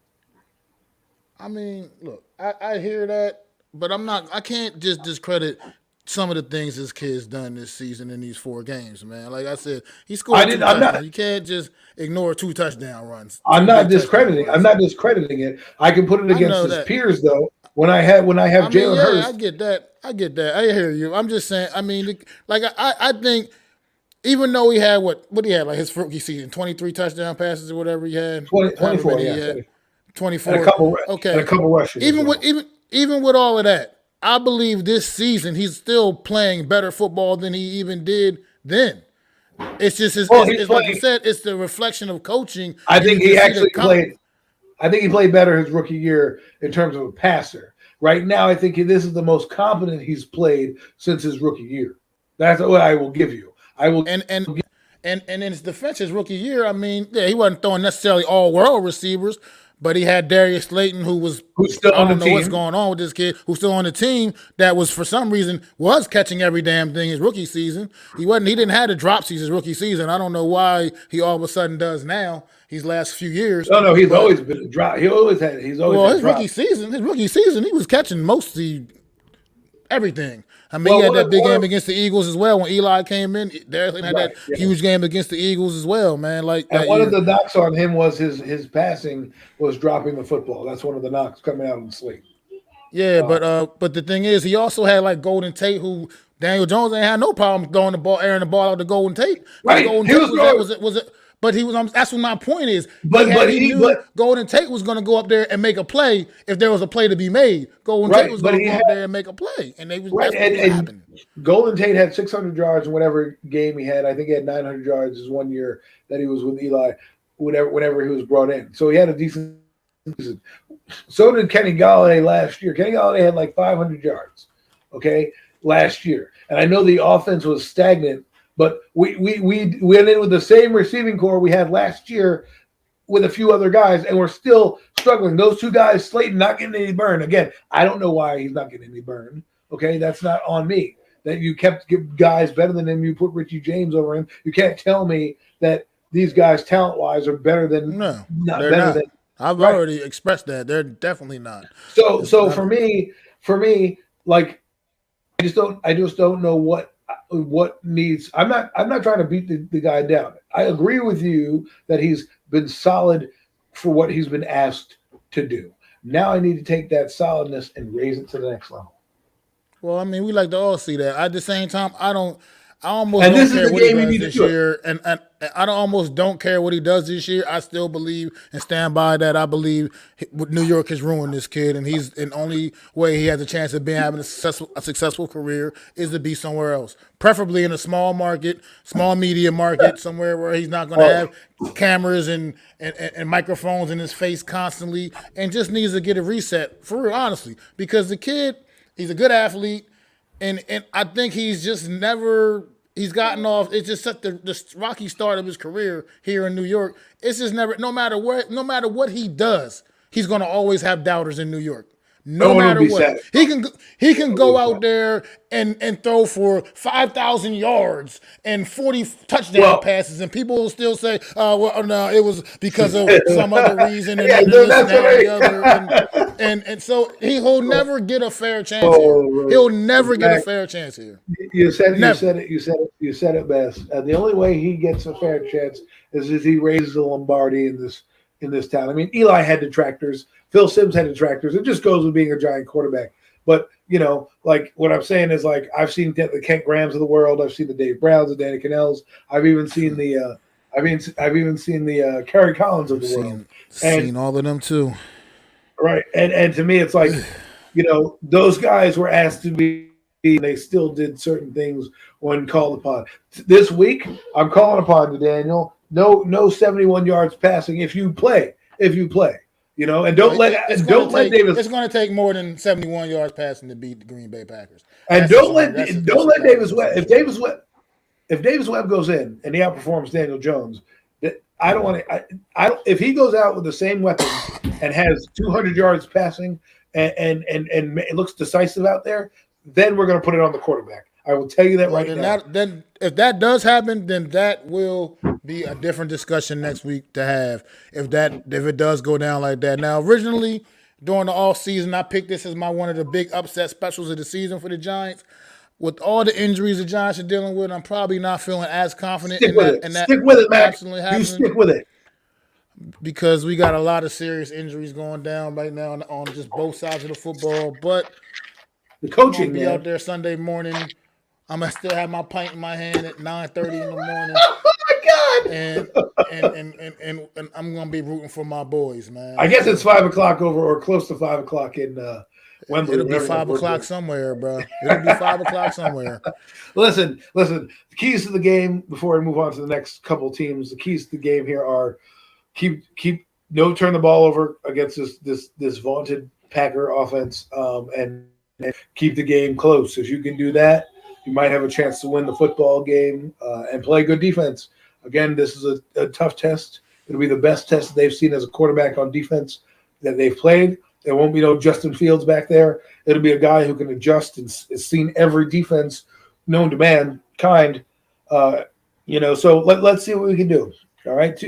I mean, look, I hear that, but I can't just discredit some of the things this kid's done this season in these 4 games, man. Like I said, he scored 2 touchdowns. You can't just ignore 2 touchdown runs. I'm not discrediting it. I can put it against his peers, though. When I have Jalen Hurts. I get that. I hear you. I'm just saying, I mean, like I think even though he had what he had, like his rookie season, 23 touchdown passes or whatever he had. 24, yeah. 24. And a couple rushes. Even with all of that, I believe this season he's still playing better football than he even did then. It's just it's like you said, it's the reflection of coaching. I think he actually played. I think he played better his rookie year in terms of a passer. Right now, I think this is the most competent he's played since his rookie year. That's what I will give you. I will. And in his defense, his rookie year, I mean, yeah, he wasn't throwing necessarily all world receivers. But he had Darius Slayton, who's still on the team. I don't know what's going on with this kid, who's still on the team, that was for some reason was catching every damn thing his rookie season. He didn't have the drop season his rookie season. I don't know why he all of a sudden does now. These last few years. No, he's always been a drop. His rookie season, he was catching mostly everything. I mean, he had that big game against the Eagles as well when Eli came in. Darius had that huge game against the Eagles as well, man. And one of the knocks on him was his passing was dropping the football. That's one of the knocks coming out of the slate. Yeah, but the thing is, he also had like Golden Tate, who Daniel Jones ain't had no problem airing the ball out to Golden Tate. Right. Golden Tate But he was. That's what my point is. He knew Golden Tate was going to go up there and make a play if there was a play to be made. Golden Tate was going to go up there and make a play, and that's what happened. Golden Tate had 600 yards in whatever game he had. I think he had 900 yards this one year that he was with Eli. Whenever he was brought in, so he had a decent season. So did Kenny Golladay last year. Kenny Golladay had like 500 yards, last year. And I know the offense was stagnant, but we went in with the same receiving core we had last year with a few other guys, and we're still struggling. Those two guys, Slayton, not getting any burn. Again, I don't know why he's not getting any burn. Okay, that's not on me. That you kept guys better than him. You put Richie James over him. You can't tell me that these guys, talent-wise, are better than they're not. I've already expressed that they're definitely not. So for me, like I just don't know what needs. I'm not trying to beat the guy down. I agree with you that he's been solid for what he's been asked to do. Now I need to take that solidness and raise it to the next level. Well, I mean, we like to all see that. At the same time, I almost don't care what he does this year, and I almost don't care what he does this year. I still believe and stand by that. I believe New York has ruined this kid, and the only way he has a chance of having a successful career is to be somewhere else, preferably in a small media market, somewhere where he's not going to have cameras and microphones in his face constantly, and just needs to get a reset for real, honestly, because the kid, he's a good athlete. And I think he's gotten off. It's just such the rocky start of his career here in New York. It's just no matter what he does, he's going to always have doubters in New York. No matter what, he can go out there and throw for 5,000 yards and 40 touchdown passes, and people will still say, "Well, no, it was because of some other reason." And so he'll never get a fair chance here. He'll never get a fair chance here. You said it best. The only way he gets a fair chance is if he raises the Lombardi in this town. I mean, Eli had detractors. Phil Simms had detractors. It just goes with being a giant quarterback. But, like what I'm saying is, like, I've seen the Kent Grahams of the world. I've seen the Dave Browns, the Danny Cannells. I've even seen the Kerry Collins of the world. Seen all of them too. Right. And to me, it's like, those guys were asked to be, and they still did certain things when called upon. This week, I'm calling upon you, Daniel. No 71 yards passing if you play. And don't let Davis. It's going to take more than 71 yards passing to beat the Green Bay Packers. And don't let Davis Webb. If Davis Webb goes in and he outperforms Daniel Jones, I don't want to. If he goes out with the same weapons and has 200 yards passing and it looks decisive out there, then we're going to put it on the quarterback. I will tell you that now. Then if that does happen, then that will be a different discussion next week to have. If it does go down like that. Now, originally during the off season, I picked this as one of the big upset specials of the season for the Giants. With all the injuries the Giants are dealing with, I'm probably not feeling as confident Stick with it, Mac. You stick with it. Because we got a lot of serious injuries going down right now on just both sides of the football. But the coaching, be out there Sunday morning. I'm gonna still have my pint in my hand at 9:30 in the morning. Oh my God! And I'm gonna be rooting for my boys, man. I guess it's 5:00 over or close to 5:00 in Wembley. It'll be 5:00 somewhere, bro. It'll be 5:00 somewhere. Listen. The keys to the game before we move on to the next couple teams. The keys to the game here are keep turn the ball over against this vaunted Packer offense, and keep the game close. If you can do that, you might have a chance to win the football game and play good defense. Again, this is a tough test. It'll be the best test they've seen as a quarterback on defense that they've played. There won't be no Justin Fields back there. It'll be a guy who can adjust and has seen every defense known to mankind. So let's see what we can do. All right.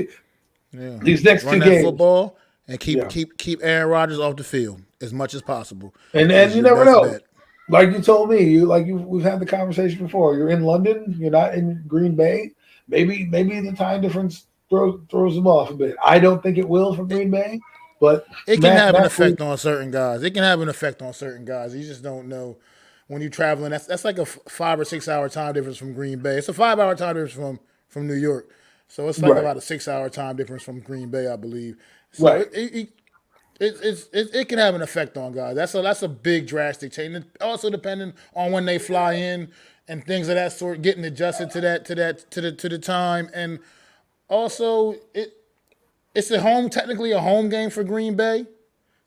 These next Run two games, football and keep Aaron Rodgers off the field as much as possible. And you never know. Bet. Like you told me, we've had the conversation before. You're in London. You're not in Green Bay. Maybe the time difference throws them off a bit. I don't think it will for Green Bay, but it can have an effect on certain guys. You just don't know when you're traveling. That's like a 5 or 6 hour time difference from Green Bay. It's a 5 hour time difference from New York. So it's like Right. about a 6 hour time difference from Green Bay, I believe. So Right. it can have an effect on guys. That's a big drastic change. And also depending on when they fly in and things of that sort, getting adjusted to the time, and also it's technically a home game for Green Bay.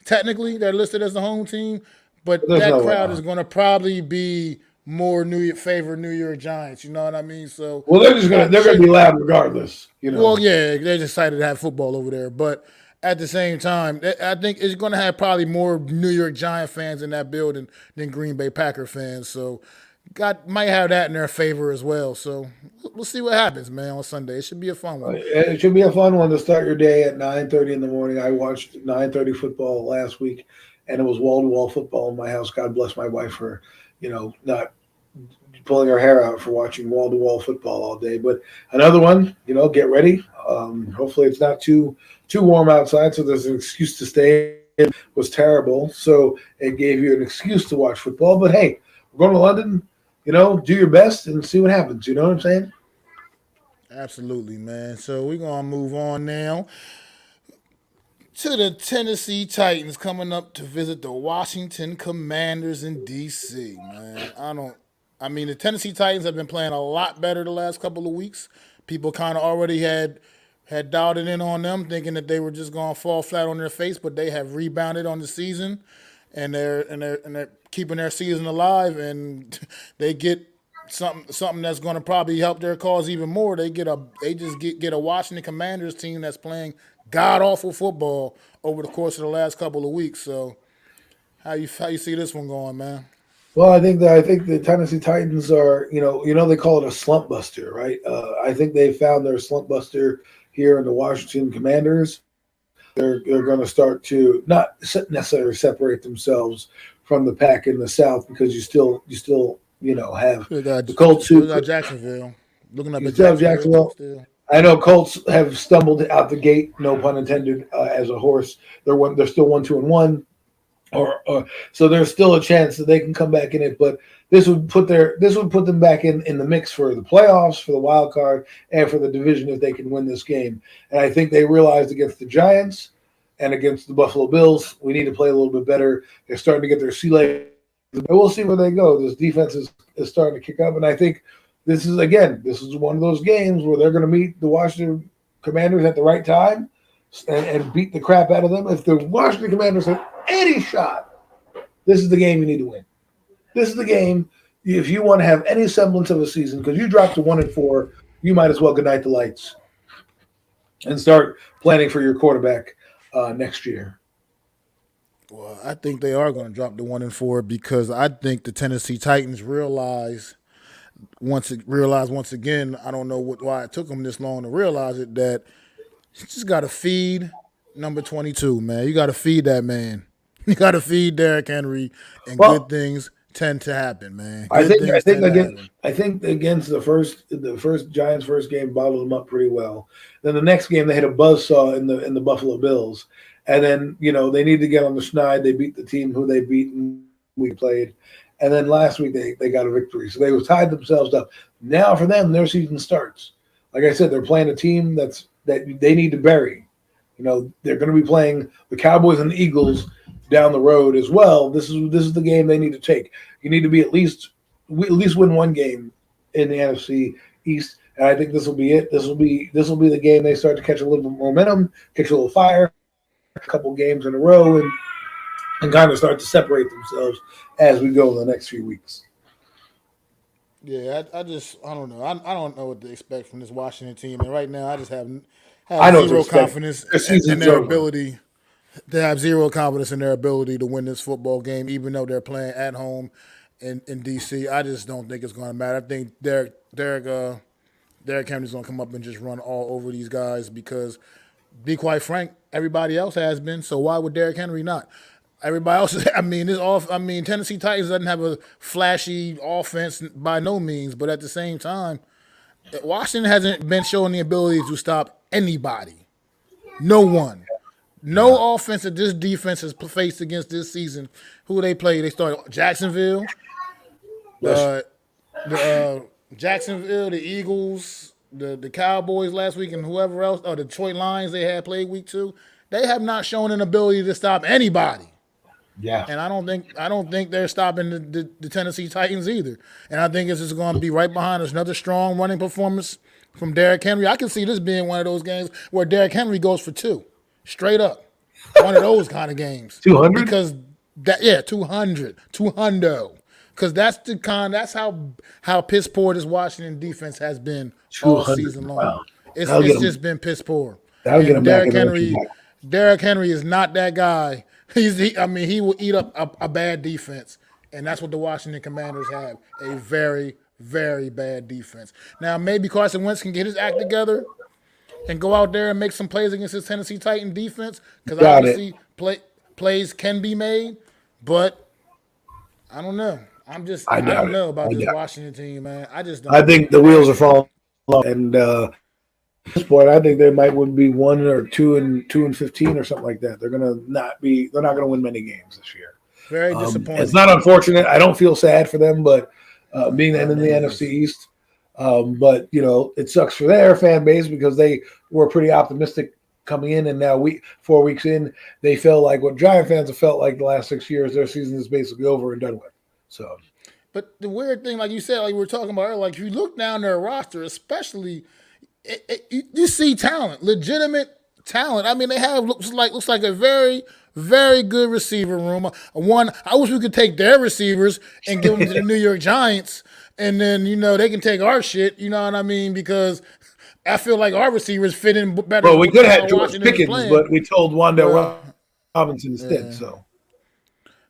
Technically, they're listed as the home team, But but there's that no way. crowd is going to probably be more favor New York Giants. You know what I mean? So Well, they're gonna be loud regardless. well, yeah, they're just excited to have football over there, but at the same time, I think it's going to have probably more New York Giant fans in that building than Green Bay Packer fans. So, might have that in their favor as well. So, we'll see what happens, man, on Sunday. It should be a fun one. It should be a fun one to start your day at 9:30 in the morning. I watched 9:30 football last week, and it was wall to wall football in my house. God bless my wife for, not pulling her hair out for watching wall to wall football all day. But another one, get ready. Hopefully it's not too warm outside, so there's an excuse to stay. It was terrible, so it gave you an excuse to watch football. But hey, we're going to London. Do your best and see what happens. You know what I'm saying? Absolutely, man. So, we're going to move on now to the Tennessee Titans coming up to visit the Washington Commanders in D.C., man. The Tennessee Titans have been playing a lot better the last couple of weeks. People kind of already had dialed it in on them, thinking that they were just going to fall flat on their face, but they have rebounded on the season, and they're keeping their season alive, and they get something that's going to probably help their cause even more. They get a Washington Commanders team that's playing god awful football over the course of the last couple of weeks. So, how you see this one going, man? Well, I think the Tennessee Titans are, they call it a slump buster, right? I think they found their slump buster here in the Washington Commanders. They're going to start to not necessarily separate themselves from the pack in the South, because you still have the Colts Still got Jacksonville. Looking up you at still have Jacksonville Jacksonville. still. I know Colts have stumbled out the gate, no pun intended, as a horse. They're still 1-2-1. So there's still a chance that they can come back in it, but this would put them back in the mix for the playoffs, for the wild card, and for the division if they can win this game. And I think they realized against the Giants and against the Buffalo Bills, we need to play a little bit better. They're starting to get their sea legs, and we'll see where they go. This defense is starting to kick up, and I think this is one of those games where they're going to meet the Washington Commanders at the right time and beat the crap out of them. If the Washington Commanders have any shot, this is the game you need to win. This is the game if you want to have any semblance of a season, because you dropped to 1-4, you might as well good night the lights and start planning for your quarterback next year. Well, I think they are going to drop to 1-4 because I think the Tennessee Titans realize once again. I don't know why it took them this long to realize it, that you just got to feed number 22, man. You got to feed that man. You got to feed Derrick Henry, and good things tend to happen, man. I think against the first Giants' first game bottled them up pretty well. Then the next game they had a buzzsaw in the Buffalo Bills, and then they need to get on the schneid. They beat the team who they beat and we played, and then last week they got a victory, so they tied themselves up. Now for them, their season starts. Like I said, they're playing a team that they need to bury. They're going to be playing the Cowboys and the Eagles down the road as well. This is the game they need to take. You need to be at least win one game in the NFC East, and I think this will be it. This will be the game they start to catch a little bit of momentum, catch a little fire, a couple games in a row, and kind of start to separate themselves as we go in the next few weeks. Yeah, I don't know. I don't know what to expect from this Washington team, and right now I just have zero confidence in their ability. They have zero confidence in their ability to win this football game, even though they're playing at home in D.C. I just don't think it's going to matter. I think Derrick Henry's going to come up and just run all over these guys because, to be quite frank, everybody else has been. So why would Derrick Henry not? Everybody else, Tennessee Titans doesn't have a flashy offense by no means, but at the same time, Washington hasn't been showing the ability to stop anybody. No one. No offense that this defense has faced against this season. Who they play? They started Jacksonville, Jacksonville, the Eagles, the Cowboys last week and whoever else, or the Detroit Lions they had played week 2, they have not shown an ability to stop anybody. Yeah. And I don't think they're stopping the Tennessee Titans either. And I think it's just going to be right behind us. Another strong running performance from Derrick Henry. I can see this being one of those games where Derrick Henry goes for 2, straight up. One of those kind of games. 200? Because 200. Because that's how piss poor this Washington defense has been all season long. Wow. It's just been piss poor. That'll get him Derrick back. Derrick Henry is not that guy. He will eat up a bad defense, and that's what the Washington Commanders have, a very, very bad defense. Now, maybe Carson Wentz can get his act together and go out there and make some plays against his Tennessee Titan defense, because obviously plays can be made, but I don't know. I don't know about this Washington team, man. I just don't. I think the wheels are falling off, and at this point, I think they might be 1 or 2 and 15 or something like that. They're not gonna win many games this year. Very disappointing. It's not unfortunate. I don't feel sad for them, but being in the NFC East, but it sucks for their fan base because they were pretty optimistic coming in, and now 4 weeks in, they feel like what Giant fans have felt like the last 6 years. Their season is basically over and done with. So, but the weird thing, like you said, like we were talking about earlier, like if you look down their roster, especially, you see talent, legitimate talent. I mean, they have looks like a very, very good receiver room. I wish we could take their receivers and give them to the New York Giants, and then they can take our shit. You know what I mean? Because I feel like our receivers fit in better. Well, we could have had George Pickens, but we told Wanda Robinson instead. Yeah.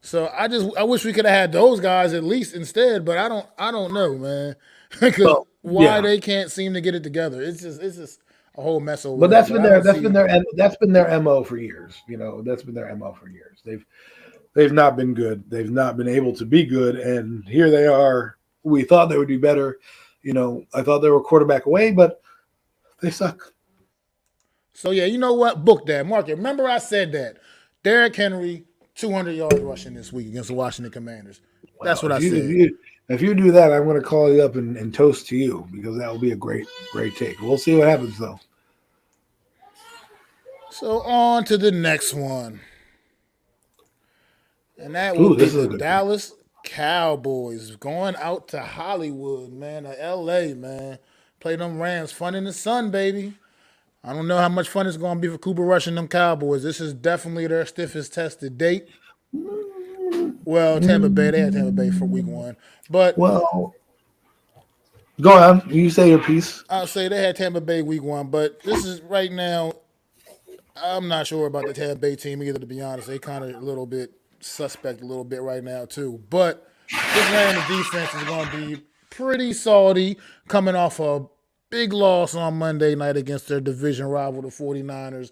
So I wish we could have had those guys at least instead, but I don't know, man, because they can't seem to get it together. It's just a whole mess over. But that's been their MO for years. That's been their MO for years. They've not been good. They've not been able to be good, and here they are. We thought they would be better. I thought they were a quarterback away, but they suck. So yeah, you know what? Book that, mark it. Remember I said that Derrick Henry 200 yards rushing this week against the Washington Commanders. That's what I said. If you do that, I'm going to call you up and toast to you, because that will be a great, great take. We'll see what happens, though. So on to the next one. And that will be the Dallas Cowboys going out to Hollywood, man, to L.A., man. Play them Rams. Fun in the sun, baby. I don't know how much fun it's going to be for Cooper Rush and them Cowboys. This is definitely their stiffest test to date. Well, Tampa Bay, they had Tampa Bay for week 1. But go on. You say your piece. I'll say they had Tampa Bay week 1, but this is right now, I'm not sure about the Tampa Bay team either, to be honest. They kind of a little bit suspect a little bit right now too. But this Rams defense is going to be pretty salty coming off a big loss on Monday night against their division rival, the 49ers.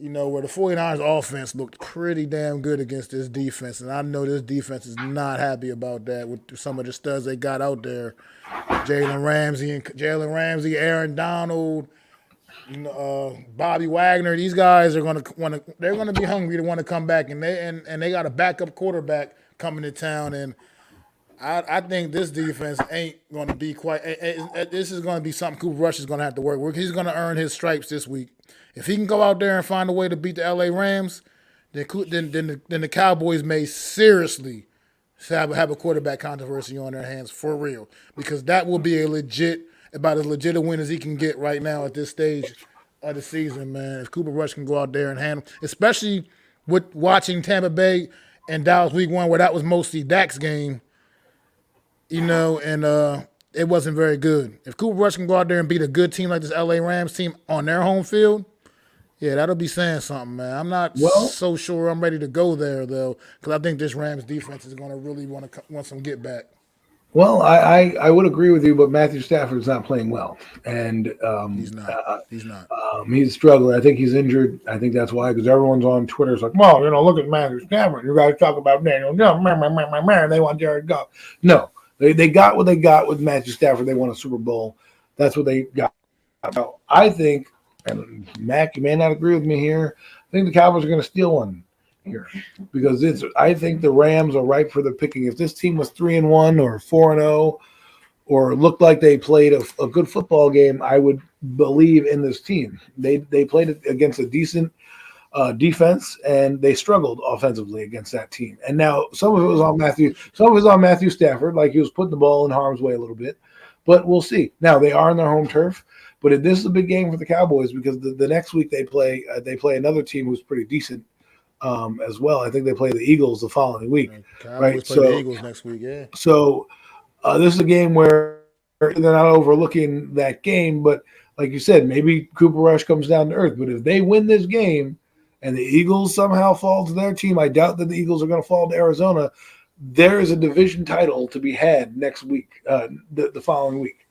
Where the 49ers offense looked pretty damn good against this defense. And I know this defense is not happy about that with some of the studs they got out there. Jalen Ramsey, Aaron Donald, Bobby Wagner. These guys are they're gonna be hungry to want to come back, and they got a backup quarterback coming to town, and I think this defense ain't going to be quite. This is going to be something Cooper Rush is going to have to work with. He's going to earn his stripes this week. If he can go out there and find a way to beat the LA Rams, then the Cowboys may seriously have a quarterback controversy on their hands for real, because that will be about as legit a win as he can get right now at this stage of the season, man. If Cooper Rush can go out there and handle, especially with watching Tampa Bay and Dallas week 1, where that was mostly Dak's game. And it wasn't very good. If Cooper Rush can go out there and beat a good team like this LA Rams team on their home field, yeah, that'll be saying something, man. I'm not so sure I'm ready to go there, though, because I think this Rams defense is going to really want some get back. Well, I would agree with you, but Matthew Stafford's not playing well, and he's not. He's struggling. I think he's injured. I think that's why, because everyone's on Twitter. It's like, well, look at Matthew Stafford. You guys talk about Daniel Jones. They want Jared Goff. No. They got what they got with Matthew Stafford. They won a Super Bowl. That's what they got. Now, I think, and Mac, you may not agree with me here, I think the Cowboys are going to steal one here, because I think the Rams are ripe for the picking. If this team was 3-1 or 4-0, or looked like they played a good football game, I would believe in this team. They played it against a decent defense, and they struggled offensively against that team. And now some of it was on Matthew Stafford, like he was putting the ball in harm's way a little bit. But we'll see. Now they are on their home turf, but this is a big game for the Cowboys because the next week they play another team who's pretty decent as well. I think they play the Eagles the following week. Cowboys play the Eagles next week, yeah. So this is a game where they're not overlooking that game, but like you said, maybe Cooper Rush comes down to earth. But if they win this game and the Eagles somehow fall to their team, I doubt that the Eagles are going to fall to Arizona. There is a division title to be had next week, the following week.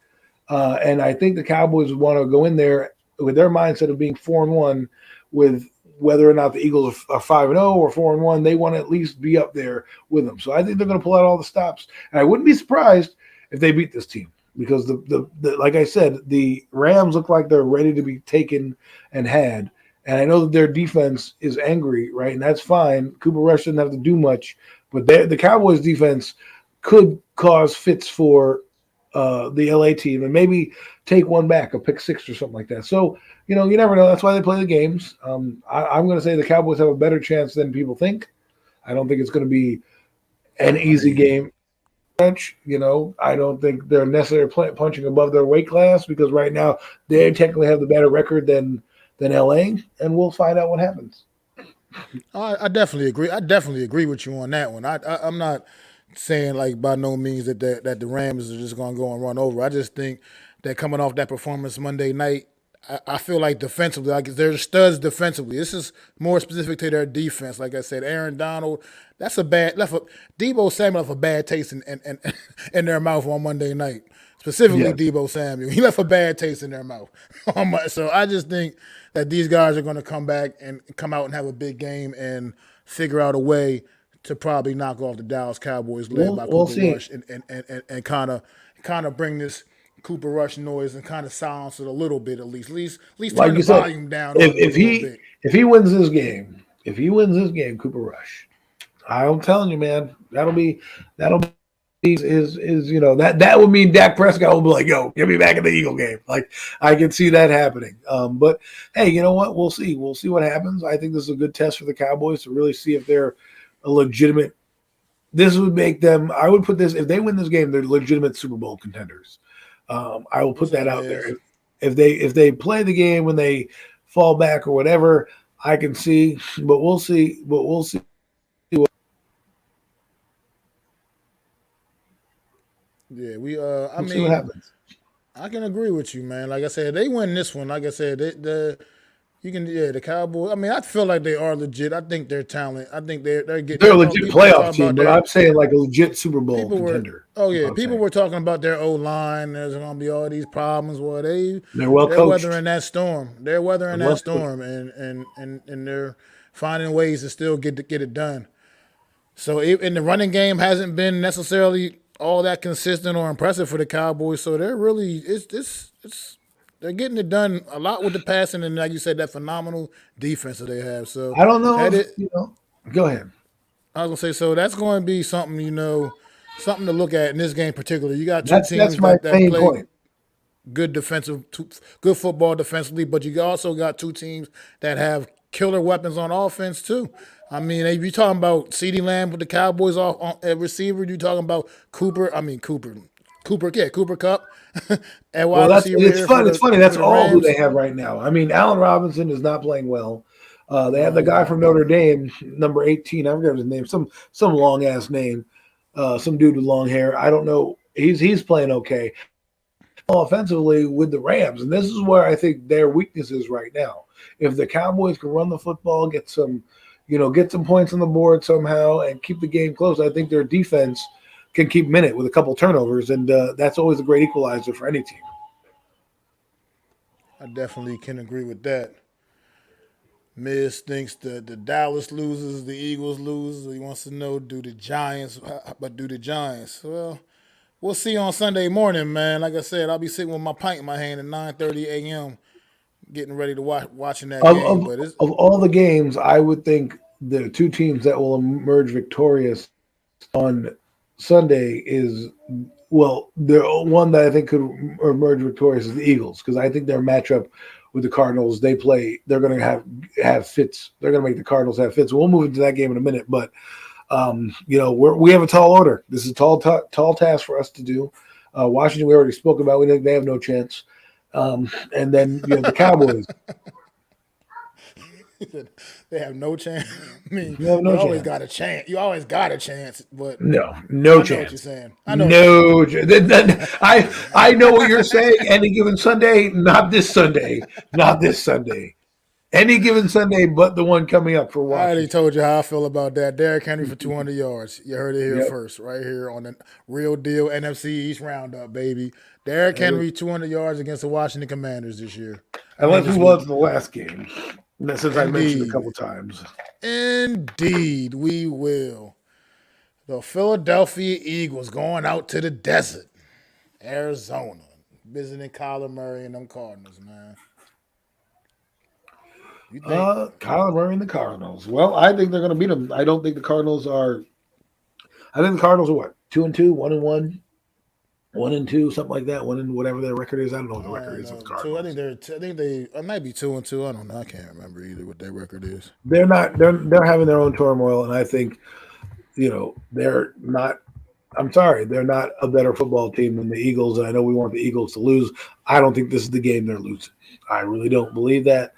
And I think the Cowboys would want to go in there with their mindset of being 4-1 with whether or not the Eagles are 5-0 or 4-1, they want to at least be up there with them. So I think they're going to pull out all the stops. And I wouldn't be surprised if they beat this team because the like I said, the Rams look like they're ready to be taken and had. And I know that their defense is angry, right? And that's fine. Cooper Rush doesn't have to do much, but the Cowboys defense could cause fits for the LA team and maybe take one back, a pick six or something like that. So, you never know. That's why they play the games. I'm going to say the Cowboys have a better chance than people think. I don't think it's going to be an easy game. I don't think they're necessarily punching above their weight class because right now they technically have the better record than LA, and we'll find out what happens. I definitely agree. I definitely agree with you on that one. I'm not saying like by no means that the Rams are just going to go and run over. I just think that coming off that performance Monday night, I feel like defensively, like they're studs defensively. This is more specific to their defense. Like I said, Aaron Donald, that's Deebo Samuel left a bad taste in their mouth on Monday night. Specifically, yes. Deebo Samuel, he left a bad taste in their mouth. So I just think that these guys are going to come back and come out and have a big game and figure out a way to probably knock off the Dallas Cowboys led by Cooper Rush and kind of bring this Cooper Rush noise and kind of silence it a little bit at least turn the volume down. If he wins this game, Cooper Rush, I'm telling you, man, that'll be that would mean Dak Prescott will be like, yo, get me back in the Eagle game. Like I can see that happening. But hey, you know what? We'll see what happens. I think this is a good test for the Cowboys to really see if they're a legitimate. This would make them. I would put this if they win this game, they're legitimate Super Bowl contenders. I will put that out there. If they play the game when they fall back or whatever, I can see. But we'll see. Yeah, see what happens. I can agree with you, man. Like I said, they win this one. Like I said, the Cowboys. I mean, I feel like they are legit. I think they're talent. I think they're getting. They're a legit playoff team, but I'm saying like a legit Super Bowl contender. People were talking about their O-line. There's going to be all these problems. Well, they're weathering that storm. They're weathering that storm, and they're finding ways to still get it done. So, and the running game hasn't been necessarily all that consistent or impressive for the Cowboys. So they're really they're getting it done a lot with the passing and, like you said, that phenomenal defense that they have. So I don't know. Go ahead. I was gonna say, so that's going to be something something to look at in this game particularly. You got two teams that play good football defensively, but you also got two teams that have killer weapons on offense too. I mean, if you're talking about CeeDee Lamb with the Cowboys off at receiver, you're talking about Cooper Kupp. It's funny. That's all who they have right now. I mean, Allen Robinson is not playing well. They have the guy from Notre Dame, number 18. I forget his name. Some long ass name. Some dude with long hair. I don't know. He's playing okay offensively with the Rams, and this is where I think their weakness is right now. If the Cowboys can run the football, get some points on the board somehow, and keep the game close, I think their defense can keep minute with a couple turnovers, and that's always a great equalizer for any team. I definitely can agree with that. Miz thinks the Dallas loses, the Eagles lose. He wants to know, do the Giants? Well, we'll see on Sunday morning, man. Like I said, I'll be sitting with my pint in my hand at 9:30 a.m., getting ready to watching that game. Of all the games, I would think the two teams that will emerge victorious on Sunday is Well, the one that I think could emerge victorious is the Eagles because I think their matchup with the Cardinals, they're going to have fits. They're going to make the Cardinals have fits. We'll move into that game in a minute, but we have a tall order. This is a tall task for us to do. Washington, we already spoke about. We think they have no chance. And then you have the Cowboys. They have no chance. I mean, You have no you always chance. got a chance. You always got a chance, but No I know what you're chance. saying. I know. No. I know what you're saying. Any given Sunday, not this Sunday, not this Sunday. Any given Sunday, but the one coming up for I already Washington. told you how I feel about that. Derrick Henry for 200 yards. You heard it here Yep. first, right here on the Real Deal NFC East Round-Up, baby. Derrick Henry 200 yards against the Washington Commanders this year. Let's move on to the last game, since I mentioned a Indeed. couple times. Indeed, we will. The Philadelphia Eagles going out to the desert, Arizona, visiting Kyler Murray and them Cardinals, man. You think? Kyler Murray and the Cardinals. Well, I think they're going to beat them. I don't think the Cardinals are. I think the Cardinals are what 2-2, 1-1, 1-2, something like that. 1 and whatever their record is. I don't know what the record is of the Cardinals. I think they might be 2-2. I don't know. I can't remember either what their record is. They're not. They're having their own turmoil, and I think, they're not. I'm sorry, they're not a better football team than the Eagles, and I know we want the Eagles to lose. I don't think this is the game they're losing. I really don't believe that.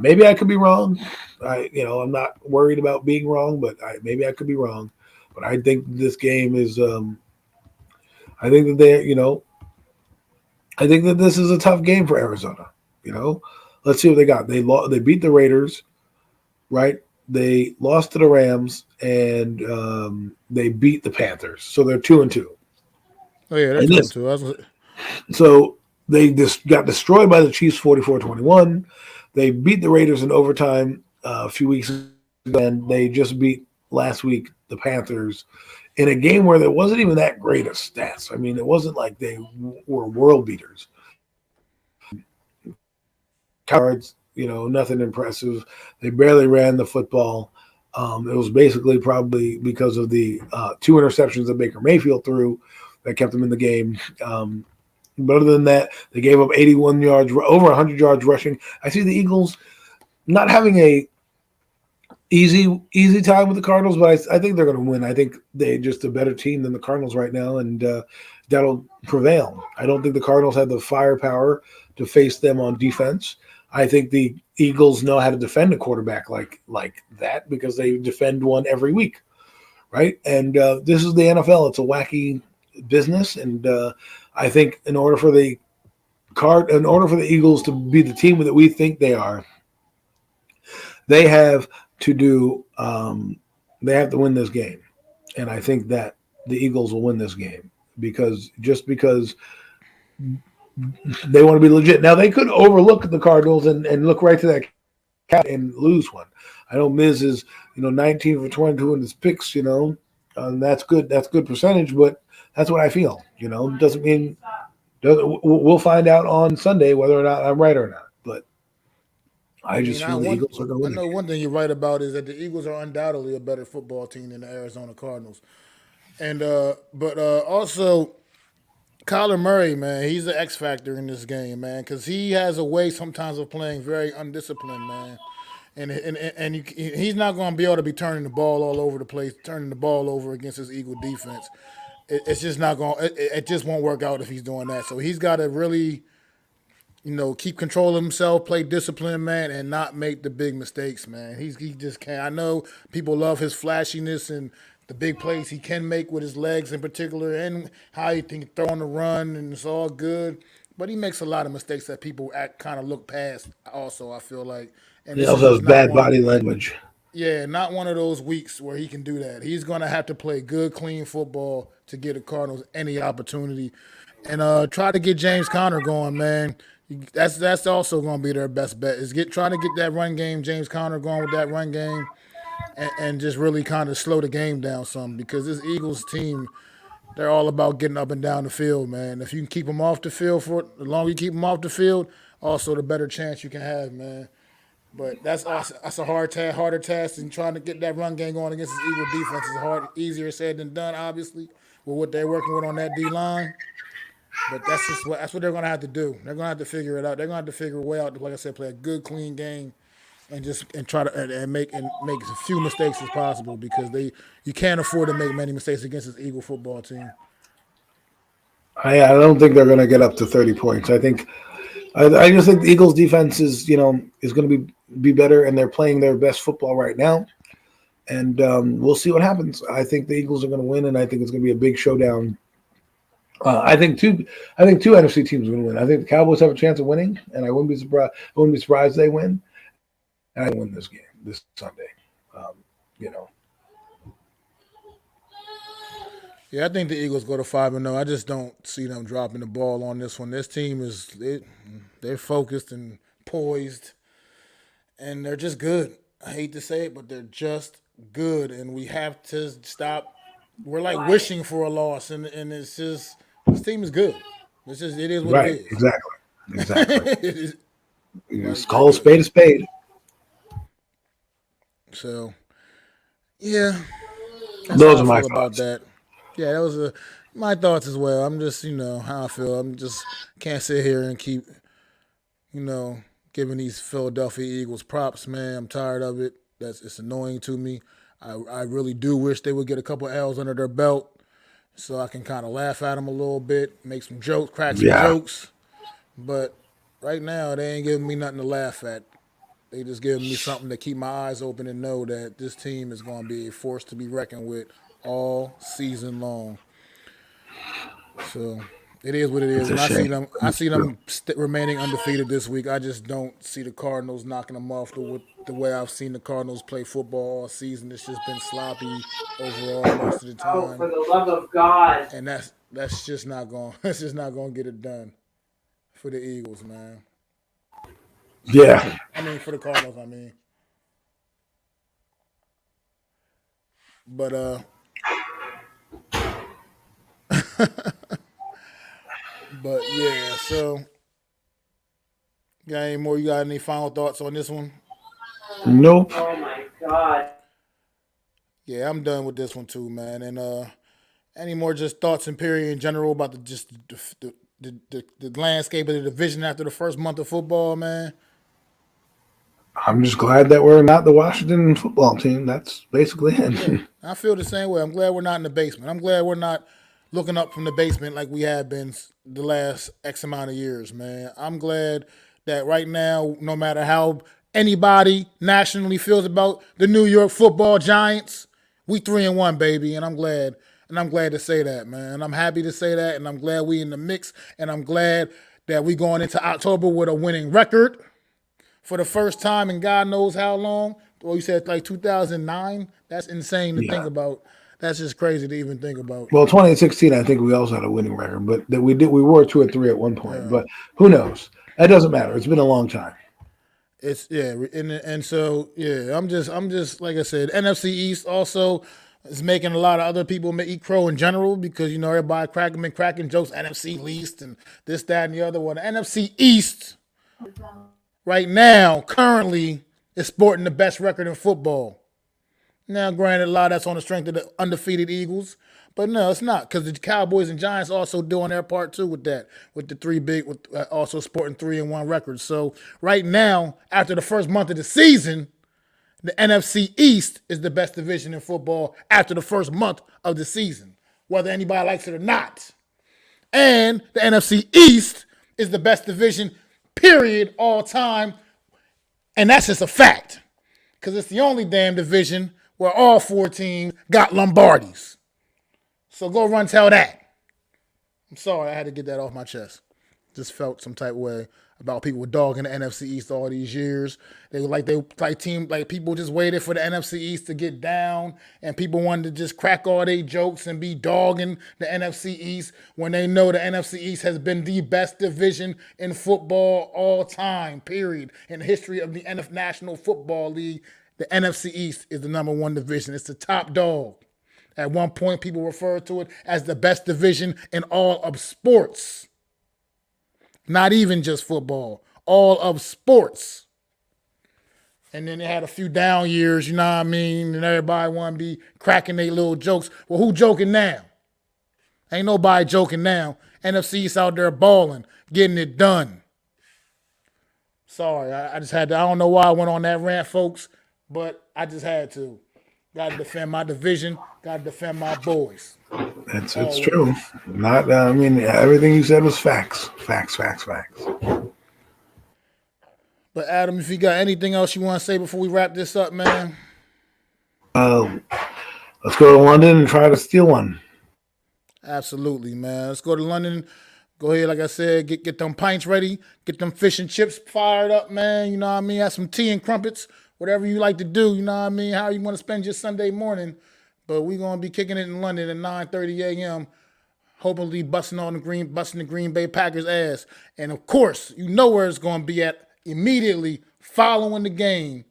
Maybe I could be wrong. I'm not worried about being wrong, but maybe I could be wrong. But I think this game is. I think that I think that this is a tough game for Arizona. Let's see what they got. They beat the Raiders, right? They lost to the Rams, and they beat the Panthers. So they're 2-2. Oh yeah, they're 2-2. So they just got destroyed by the Chiefs 44-21. They beat the Raiders in overtime a few weeks ago, and they just beat last week the Panthers in a game where there wasn't even that great of stats. I mean, it wasn't like they were world beaters. Cards, nothing impressive. They barely ran the football. It was basically probably because of the 2 interceptions that Baker Mayfield threw that kept them in the game. But other than that, they gave up 81 yards, over 100 yards rushing. I see the Eagles not having a easy time with the Cardinals, but I think they're going to win. I think they're just a better team than the Cardinals right now, and that'll prevail. I don't think the Cardinals have the firepower to face them on defense. I think the Eagles know how to defend a quarterback like that because they defend one every week, right? And this is the NFL. It's a wacky business, and I think in order for the Eagles to be the team that we think they are, they have to win this game, and I think that the Eagles will win this game because they want to be legit. Now they could overlook the Cardinals and look right to that cap and lose one. I know Miz is 19 for 22 in his picks, and that's good. That's good percentage, but that's what I feel. Doesn't mean we'll find out on Sunday whether or not I'm right or not. But I just feel the Eagles are going to win. I know one thing you're right about is that the Eagles are undoubtedly a better football team than the Arizona Cardinals, and but also Kyler Murray, man, he's the X factor in this game, man, because he has a way sometimes of playing very undisciplined, man. And he's not going to be able to be turning the ball all over the place, turning the ball over against his Eagle defense. It's just not going. It just won't work out if he's doing that. So he's got to really, keep control of himself, play discipline, man, and not make the big mistakes, man. He just can't. I know people love his flashiness and the big plays he can make with his legs in particular, and how he can throw on the run, and it's all good. But he makes a lot of mistakes that people kind of look past. Also, I feel like, and he also has bad body language. Yeah, not one of those weeks where he can do that. He's going to have to play good, clean football to get the Cardinals any opportunity, and try to get James Conner going, man. That's also going to be their best bet. Is try to get that run game, James Conner going with that run game, and just really kind of slow the game down some, because this Eagles team, they're all about getting up and down the field, man. If you can keep them off the field the longer you keep them off the field, also the better chance you can have, man. But that's a harder task than trying to get that run game going against this Eagle defense. Is easier said than done, obviously, with what they're working with on that D line. But that's what they're gonna have to do. They're gonna have to figure it out. They're gonna have to figure a way out to, like I said, play a good, clean game and try to make as few mistakes as possible because you can't afford to make many mistakes against this Eagle football team. I don't think they're going to get up to 30 points. I just think the Eagles' defense is going to be better, and they're playing their best football right now. And we'll see what happens. I think the Eagles are going to win, and I think it's going to be a big showdown. I think two NFC teams are going to win. I think the Cowboys have a chance of winning, and I wouldn't be surprised. I wouldn't be surprised they win, and I win this game this Sunday. Yeah, I think the Eagles go to 5-0. I just don't see them dropping the ball on this one. This team they're focused and poised, and they're just good. I hate to say it, but they're just good, and we have to stop. We're like wishing for a loss, and it's just this team is good. It is what Right, it is. exactly. It is. It's called a spade a spade. So, yeah, that's Those how are I my feel about thoughts. that. Yeah, that was my thoughts as well. I'm just, how I feel. I'm just can't sit here and keep, giving these Philadelphia Eagles props, man. I'm tired of it. It's annoying to me. I really do wish they would get a couple L's under their belt so I can kind of laugh at them a little bit, make some jokes, crack some jokes. But right now, they ain't giving me nothing to laugh at. They just giving me something to keep my eyes open and know that this team is going to be a force to be reckoned with all season long. So it is what it is, and I see them remaining undefeated this week. I just don't see the Cardinals knocking them off the way I've seen the Cardinals play football all season. It's just been sloppy overall most of the time. Oh, for the love of God! And that's just not going. That's just not going to get it done for the Eagles, man. Yeah. I mean, for the Cardinals, I mean. But but yeah, so you got any final thoughts on this one? Nope. Oh my God! Yeah, I'm done with this one too, man. And any more just thoughts and period in general about the landscape of the division after the first month of football, man? I'm just glad that we're not the Washington football team. That's basically it. Yeah, I feel the same way. I'm glad we're not in the basement. I'm glad we're not looking up from the basement like we have been the last X amount of years, man. I'm glad that right now, no matter how anybody nationally feels about the New York Football Giants, we 3-1, baby, and I'm glad. And I'm glad to say that, man. I'm happy to say that, and I'm glad we in the mix, and I'm glad that we going into October with a winning record for the first time in God knows how long. Well, you said like 2009. That's insane to think about. That's just crazy to even think about. Well, 2016, I think we also had a winning record, but that we were 2-3 at one point. Yeah. But who knows? That doesn't matter. It's been a long time. And so I'm just like I said, NFC East also is making a lot of other people eat crow in general because everybody been cracking jokes, NFC least and this, that, and the other one. The NFC East right now, currently, is sporting the best record in football. Now, granted, a lot of that's on the strength of the undefeated Eagles, but no, it's not because the Cowboys and Giants also doing their part too with that, with the three big, also sporting 3-1 records. So right now, after the first month of the season, the NFC East is the best division in football after the first month of the season, whether anybody likes it or not. And the NFC East is the best division, period, all time. And that's just a fact because it's the only damn division where all 4 teams got Lombardis. So go run tell that. I'm sorry, I had to get that off my chest. Just felt some type of way about people dogging the NFC East all these years. People just waited for the NFC East to get down, and people wanted to just crack all their jokes and be dogging the NFC East when they know the NFC East has been the best division in football all time, period. In the history of the National Football League, the NFC East is the number 1 division. It's the top dog. At one point, people referred to it as the best division in all of sports. Not even just football, all of sports. And then they had a few down years, you know what I mean? And everybody want to be cracking their little jokes. Well, who joking now? Ain't nobody joking now. NFC East out there balling, getting it done. Sorry, I just had to. I don't know why I went on that rant, folks, but I just had to. Got to defend my division. Got to defend my boys. It's true. Not. I mean, everything you said was facts. Facts. But Adam, if you got anything else you want to say before we wrap this up, man. Let's go to London and try to steal one. Absolutely, man. Let's go to London. Go ahead, like I said, get them pints ready. Get them fish and chips fired up, man. You know what I mean? Have some tea and crumpets, whatever you like to do. You know what I mean? How you want to spend your Sunday morning. But we're going to be kicking it in London at 9:30 a.m., hopefully busting the Green Bay Packers ass. And, of course, you know where it's going to be at immediately following the game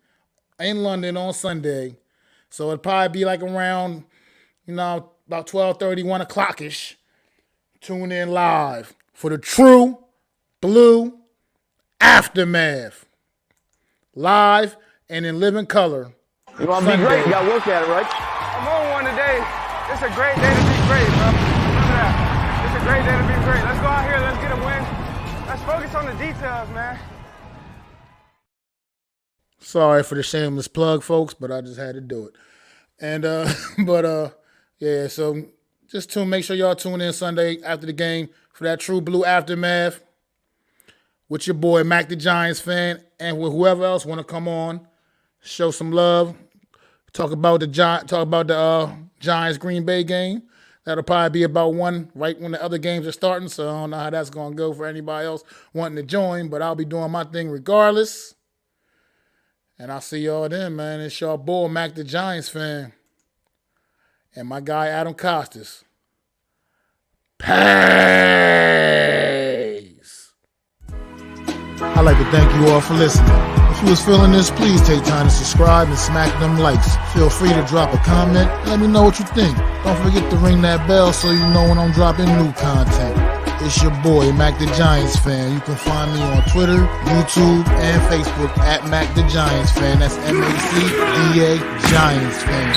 in London on Sunday. So it'll probably be like around, about 12:30, 1 o'clock-ish. Tune in live for the true blue aftermath. Live and in living color. You want to be great, you got to work at it, right? I'm on one today. It's a great day to be great, bro. Remember that. It's a great day to be great. Let's go out here. Let's get a win. Let's focus on the details, man. Sorry for the shameless plug, folks, but I just had to do it. And yeah, so just make sure y'all tune in Sunday after the game for that true blue aftermath with your boy Mac the Giants fan and with whoever else want to come on, show some love, talk about the Giants Green Bay game. That'll probably be about 1 right when the other games are starting, so I don't know how that's going to go for anybody else wanting to join, but I'll be doing my thing regardless. And I'll see y'all then, man. It's your boy, Mac the Giants fan. And my guy, Adam Costas. Peace. I'd like to thank you all for listening. If you was feeling this, please take time to subscribe and smack them likes. Feel free to drop a comment. Let me know what you think. Don't forget to ring that bell so you know when I'm dropping new content. It's your boy, Mac the Giants fan. You can find me on Twitter, YouTube, and Facebook at Mac the Giants fan. That's MacDa Giants fan.